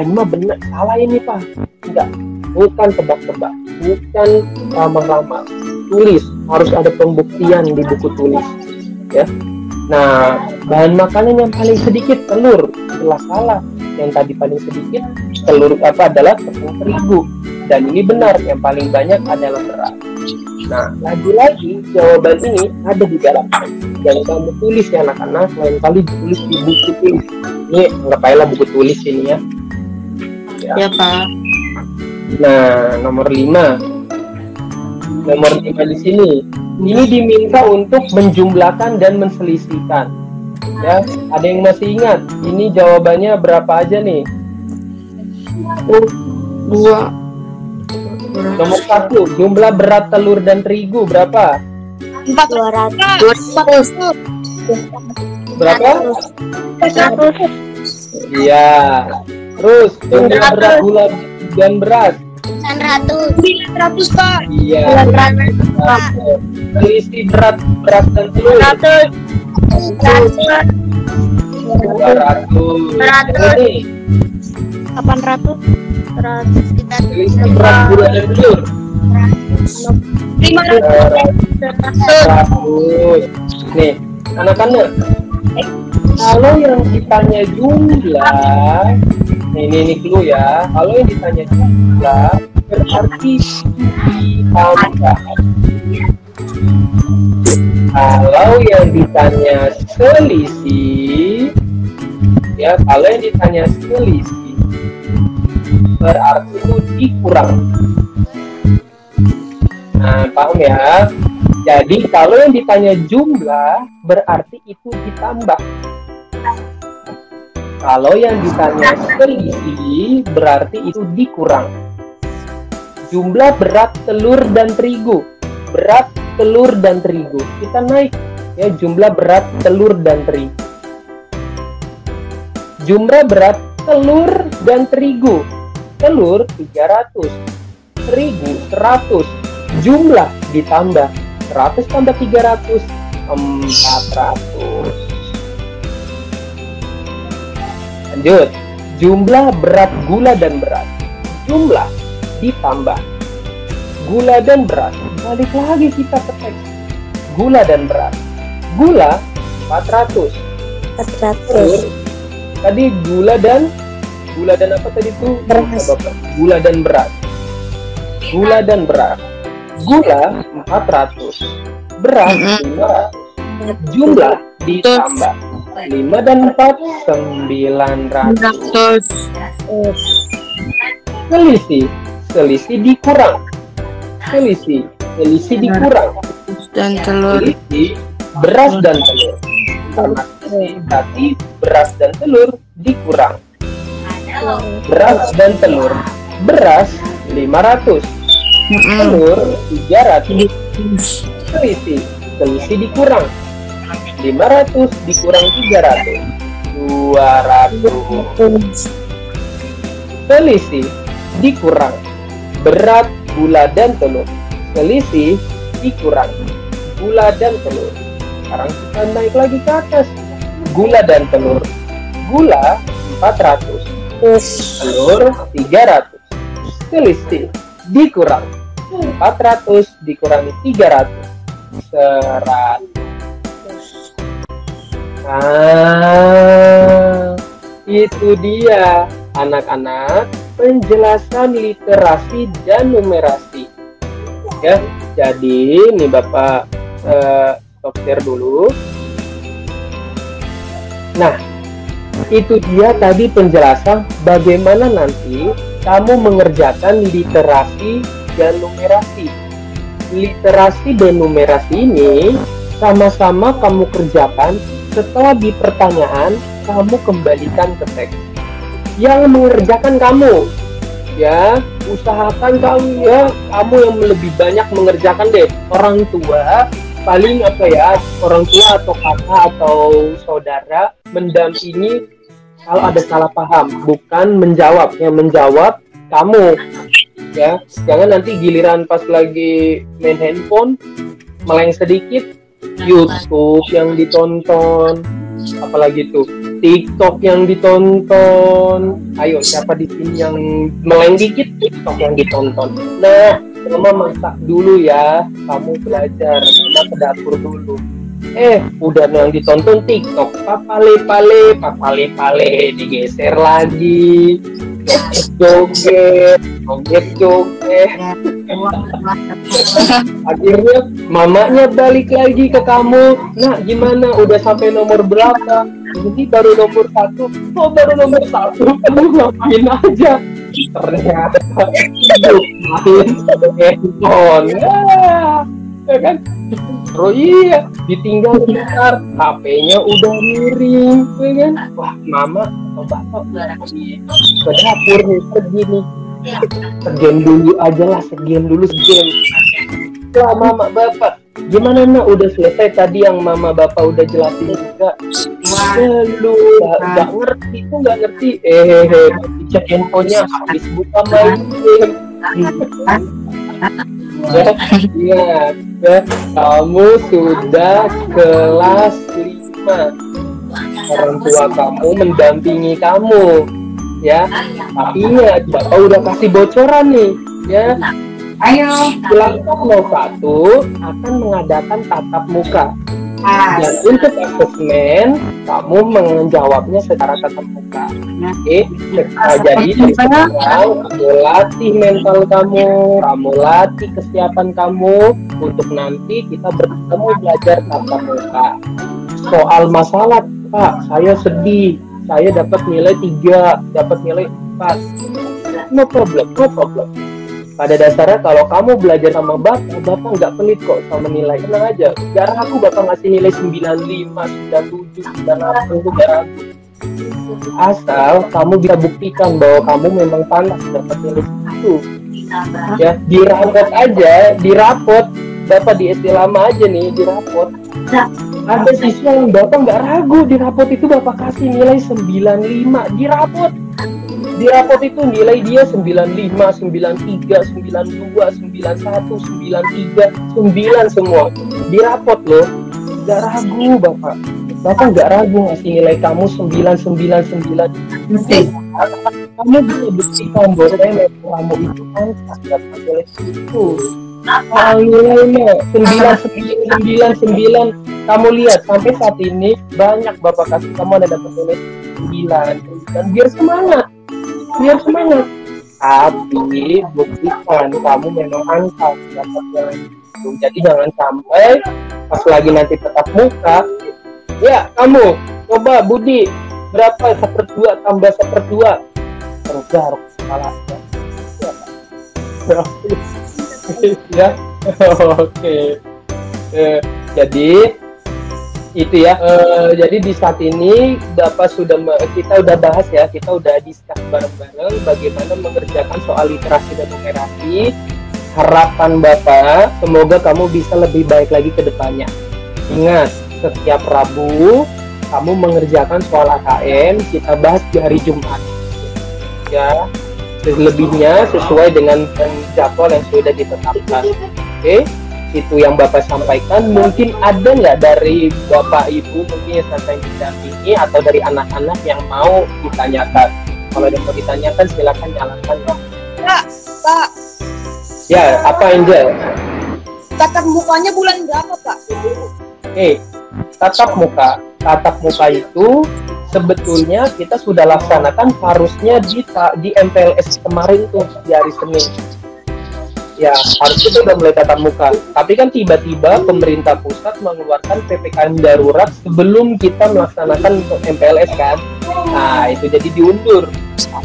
Ini mah bener, salah ini Pak. Enggak. Bukan tebak-tebak, bukan ramal-ramal. Tulis, harus ada pembuktian di buku tulis, ya. Nah, bahan makanan yang paling sedikit telur, jelas salah. Yang tadi paling sedikit telur adalah tepung terigu, dan ini benar. Yang paling banyak adalah beras. Nah, lagi-lagi jawaban ini ada di dalam teks. Yang kamu tulis ya anak-anak, lain kali ditulis di buku tulis. Ini anggap aja buku tulis ini ya. Ya Pak. Nah, nomor 5 di sini. Ini diminta untuk menjumlahkan dan menselisihkan. Ya, ada yang masih ingat? Ini jawabannya berapa aja nih? 2. Nomor 1, jumlah berat telur dan terigu berapa? 400. Berapa? 400. Iya. Terus jumlah berat gula dan beras. 900 Pak. Iya. 900. Selisih beras dan telur. 100. 200. Ini 800. 100 kita selisih beras gula dan telur. 500. Nih, anak-anak. Kalau yang ditanya jumlah, ini clue ya. Kalau yang ditanya jumlah berarti ditambah. Kalau yang ditanya selisih, ya kalau yang ditanya selisih berarti itu dikurang. Nah, paham ya? Jadi kalau yang ditanya jumlah berarti itu ditambah. Kalau yang ditanya selisih berarti itu dikurang. Jumlah berat telur dan terigu. Berat telur dan terigu. Kita naik ya jumlah berat telur dan terigu. Jumlah berat telur dan terigu. Telur 300, terigu 100. Jumlah ditambah 100 tambah 300 400. Lanjut, jumlah berat gula dan beras. Jumlah ditambah gula dan beras. Balik lagi kita ke teks. Gula dan beras. Gula 400. Tadi gula dan apa tadi itu? Beras. Gula dan beras. Gula dan beras. Gula 400. Beras 500. Jumlah ditambah 5 dan 4 900. Selisih dikurang. Selisih dikurang. Dan telur. Selisih beras dan telur. Sama berarti beras dan telur dikurang. Beras dan telur. Beras 500. Telur 300. Selisih dikurang. 500 dikurang 300. 200. Selisih dikurang. Berat, gula, dan telur. Selisih dikurang. Gula dan telur. Sekarang kita naik lagi ke atas. Gula dan telur. Gula 400. Telur 300. Selisih dikurang. 400 dikurangi 300. 100. Nah, itu dia anak-anak penjelasan literasi dan numerasi. Ya, jadi nih Bapak stop share dulu. Nah, itu dia tadi penjelasan bagaimana nanti kamu mengerjakan literasi dan numerasi. Literasi dan numerasi ini sama-sama kamu kerjakan. Setelah di pertanyaan, kamu kembalikan ke teks. Yang mengerjakan kamu, ya, usahakan kamu yang lebih banyak mengerjakan deh. Orang tua, paling orang tua atau kakak atau saudara mendampingi kalau ada salah paham, bukan menjawab. Yang menjawab kamu, ya. Jangan nanti giliran pas lagi main handphone, meleng sedikit, YouTube yang ditonton, apalagi tuh TikTok yang ditonton. Ayo, siapa di sini yang meleng dikit, TikTok yang ditonton. Nah, Mama masak dulu ya, kamu belajar, Mama ke dapur dulu. Udah yang ditonton TikTok, papale, digeser lagi, joget. Akhirnya mamanya balik lagi ke kamu. Nah, gimana? Udah sampai nomor berapa? Jadi baru nomor 1. Oh, baru nomor 1. Kamu ngapain aja? Ternyata main handphone. Ya kan? Oh iya, ditinggal bentar, HP-nya udah miring, ya kan? Wah, Mama atau Bapak lagi ke dapur nih, pergi nih. Segame dulu aja lah, segame. Wah, Mama, Bapak, gimana nak? Udah selesai tadi yang Mama Bapak udah jelasin juga. Lu nggak ngerti. Cek handphonenya habis buka main game. Ya, kamu sudah kelas 5. Orang tua kamu mendampingi kamu, ya. Tapi ingat, Bapak udah kasih bocoran nih, ya. Ayo. Kelas 01 akan mengadakan tatap muka. Dan untuk asesmen, kamu menjawabnya secara tatap muka. Oke, jadi sekarang kamu latih mental kamu latih kesiapan kamu untuk nanti kita bertemu belajar tatap muka. Soal masalah, Pak, saya sedih, saya dapat nilai 3, dapat nilai 4. No problem. Pada dasarnya kalau kamu belajar sama Bapak nggak pelit kok sama nilai. Tenang aja, gak ragu Bapak ngasih nilai 95, 97, 98, itu gak ragu. Asal kamu bisa buktikan bahwa kamu memang pantas dapat nilai itu. Ya, dirapot. Bapak di SD lama aja nih, dirapot. Ada siswa yang Bapak nggak ragu, dirapot itu Bapak kasih nilai 95, dirapot itu nilai dia 95, 93, 92, 91, 93, 9 semua. Dirapot loh. Gak ragu Bapak nggak ragu ngasih nilai kamu 999. Kamu bisa buktikan bahwa kamu itu pantas dapat nilai itu. Nilainya 999. Kamu lihat sampai saat ini banyak Bapak kasih kamu ada dapat nilai 9. Dan biar semangat. Tapi buktikan kamu memang pantas dapat nilai itu. Jadi jangan sampai pas lagi nanti tatap muka Ya, kamu coba Budi, berapa 1/2 tambah 1/2? Garuk kepala. Ya, oke. Jadi itu ya. Jadi di saat ini Bapak kita udah bahas ya, kita udah discuss bareng-bareng bagaimana mengerjakan soal literasi dan numerasi. Harapan Bapak, semoga kamu bisa lebih baik lagi ke depannya. Ingat, setiap Rabu kamu mengerjakan soal AKN, kita bahas di hari Jumat. Ya, selebihnya sesuai dengan jadwal yang sudah ditetapkan. Oke, itu yang Bapak sampaikan. Mungkin ada nggak dari Bapak Ibu mungkin yang sampai didampingi atau dari anak-anak yang mau ditanyakan? Kalau ada yang mau ditanyakan silakan nyalakan. Pak. Ya, apa Angel? Tatap mukanya bulan berapa, Pak? Tatap muka itu sebetulnya kita sudah laksanakan harusnya di MPLS kemarin tuh di hari Senin. Ya, harusnya sudah mulai tatap muka. Tapi kan tiba-tiba pemerintah pusat mengeluarkan PPKM darurat sebelum kita melaksanakan MPLS kan. Nah, itu jadi diundur.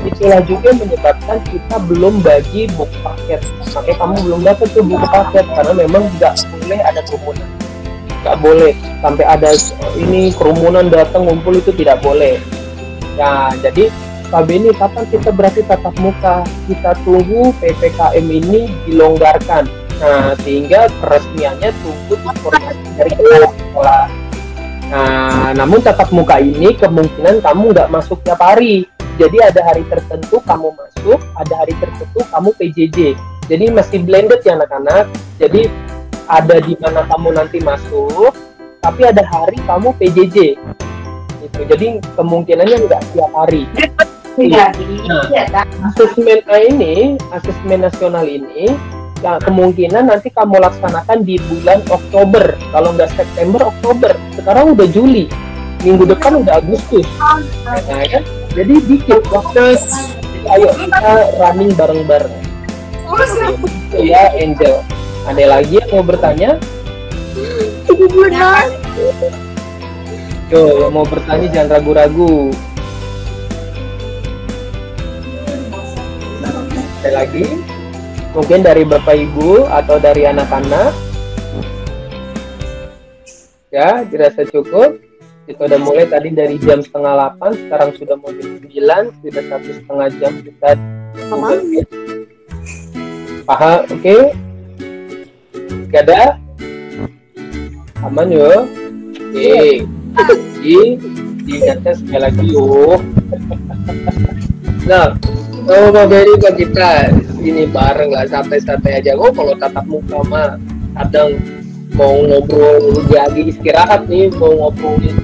Itulah juga menyebabkan kita belum bagi buku paket. Makanya kamu belum dapat tuh buku paket karena memang nggak boleh ada kerumunan. Nggak boleh sampai ada ini kerumunan datang ngumpul, itu tidak boleh. Nah, jadi Pak Beni, kapan kita berarti tatap muka? Kita tunggu PPKM ini dilonggarkan. Nah, sehingga peresmiannya tunggu informasi dari kepala sekolah. Nah, namun tatap muka ini kemungkinan kamu nggak masuk tiap hari. Jadi ada hari tertentu kamu masuk, ada hari tertentu kamu PJJ. Jadi masih blended ya anak-anak. Jadi ada di mana kamu nanti masuk, tapi ada hari kamu PJJ. Gitu. Jadi kemungkinannya nggak tiap hari. Nah, asesmen nasional ini, ya, kemungkinan nanti kamu laksanakan di bulan Oktober. Kalau nggak September, Oktober. Sekarang udah Juli. Minggu depan udah Agustus. Nah, kan? Jadi dikit waktu. Ayo kita running bareng-bareng. Ya, Angel. Ada lagi yang mau bertanya? Yo, yang mau bertanya jangan ragu-ragu. Ada lagi? Mungkin dari Bapak Ibu atau dari anak-anak? Ya, dirasa cukup. Kita udah mulai tadi dari jam 7:30, sekarang sudah mau jam 9, sudah 1,5 jam kita. Paham? Oke? Gak ada? Aman yuk? Oke. Diingatkan sekali lagi yuk. Nah, Pak Beri kok kita ini bareng lah, santai-santai aja. Kalau tatap muka mah kadang mau ngobrol lagi istirahat nih, mau ngobrolin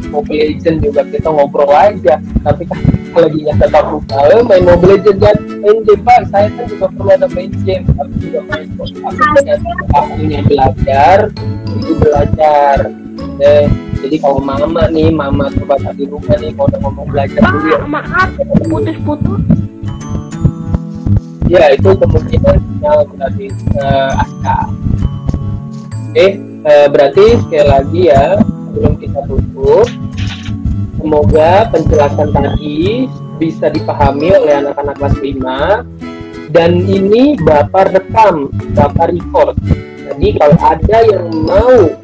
Mobile Legends juga kita ngobrol aja. Tapi kan kalau lagi tatap muka main Mobile Legends kan, main game Pak, saya kan juga perlu ada main game, tapi juga main waktunya belajar, itu belajar. Jadi kalau mama terbatas di rumah nih, kalau udah ngomong belajar dulu ya. Maaf, putus-putus. Ya, itu kemungkinan sinyal berarti Aska. Oke, berarti sekali lagi ya, sebelum kita tutup, semoga penjelasan tadi bisa dipahami oleh anak-anak kelas 5, dan ini Bapak rekam, Bapak record. Jadi kalau ada yang mau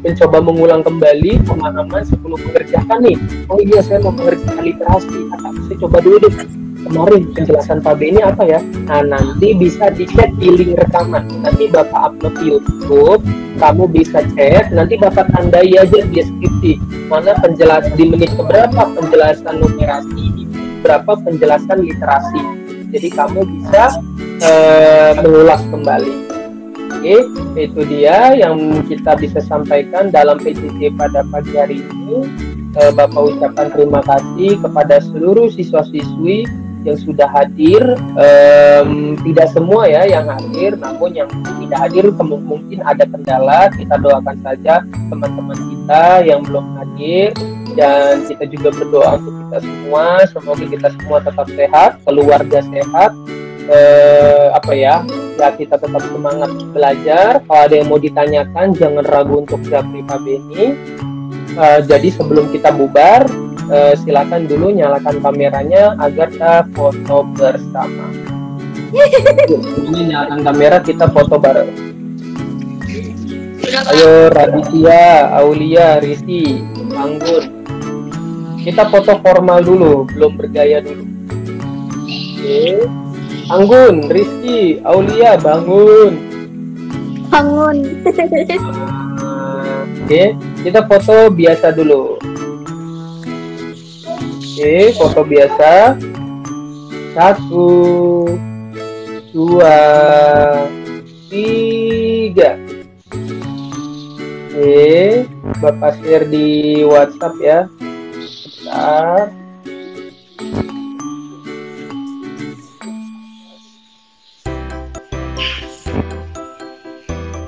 mencoba mengulang kembali pemahaman sebelum mengerjakan nih, oh iya saya mau mengerjakan literasi, saya coba dulu deh kemarin penjelasan Pak B ini apa ya. Nah, nanti bisa dicek di link rekaman, nanti Bapak upload di YouTube, kamu bisa cek, nanti Bapak tandai aja di deskripsi mana penjelasan di menit keberapa penjelasan numerasi, berapa penjelasan literasi. Jadi kamu bisa mengulas kembali. Oke, itu dia yang kita bisa sampaikan dalam PJJ pada pagi hari ini. Bapak ucapkan terima kasih kepada seluruh siswa-siswi yang sudah hadir. Tidak semua ya yang hadir, namun yang tidak hadir mungkin ada kendala. Kita doakan saja teman-teman kita yang belum hadir, dan kita juga berdoa untuk kita semua, semoga kita semua tetap sehat, keluarga sehat, ya kita tetap semangat belajar. Kalau ada yang mau ditanyakan, jangan ragu untuk japri Pak Beni. Jadi sebelum kita bubar, silakan dulu nyalakan kameranya agar kita foto bersama. Ini nyalakan kamera, kita foto bareng. Ayo Raditya, Aulia, Risi, Anggun. Kita foto formal dulu, belum bergaya dulu. Oke. Anggun, Rizky, Aulia, bangun. Bangun. Oke, kita foto biasa dulu. Oke, foto biasa. 1, 2, 3. Oke, Bapak share di WhatsApp ya. Bentar.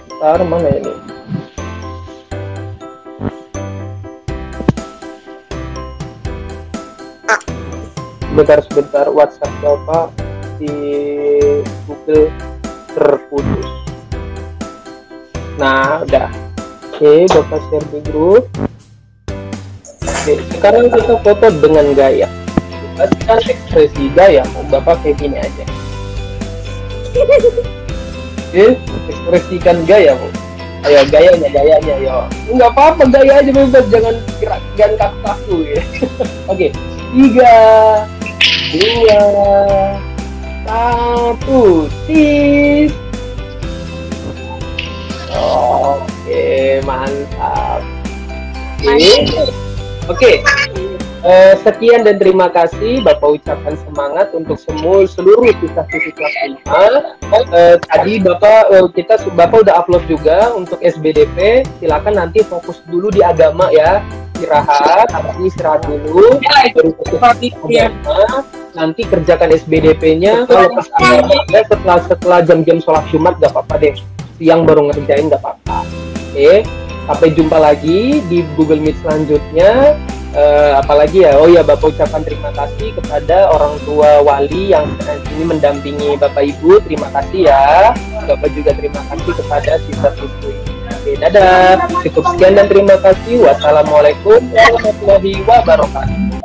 Bentar, mana ini? Sebentar, WhatsApp Bapak di Google terputus. Nah, udah. Oke, Bapak share di grup. Oke, sekarang kita foto dengan gaya. Kan ekspresi gaya, mau Bapak kayak gini aja. Oke, ekspresikan gaya, Bu. Ayo gayanya, yo. Enggak apa-apa, gaya aja bebas, jangan kaku-kaku ya. Oke, 3, 2, 1, cheese. Oke, mantap. Oke. Sekian dan terima kasih. Bapak ucapkan semangat untuk seluruh siswa-siswi kelas 5. Tadi Bapak udah upload juga untuk SBDP. Silakan nanti fokus dulu di agama ya. Istirahat dulu. Baru fokus di agama. Nanti kerjakan SBDP-nya. Kalau setelah jam-jam sholat Jumat gak apa-apa deh. Siang baru ngerjain gak apa-apa. Oke, sampai jumpa lagi di Google Meet selanjutnya. Apalagi ya, oh ya, Bapak ucapkan terima kasih kepada orang tua wali yang ini mendampingi Bapak Ibu. Terima kasih ya. Bapak juga terima kasih kepada siswa-siswi. Oke, dadah. Cukup sekian dan terima kasih. Wassalamualaikum warahmatullahi wabarakatuh.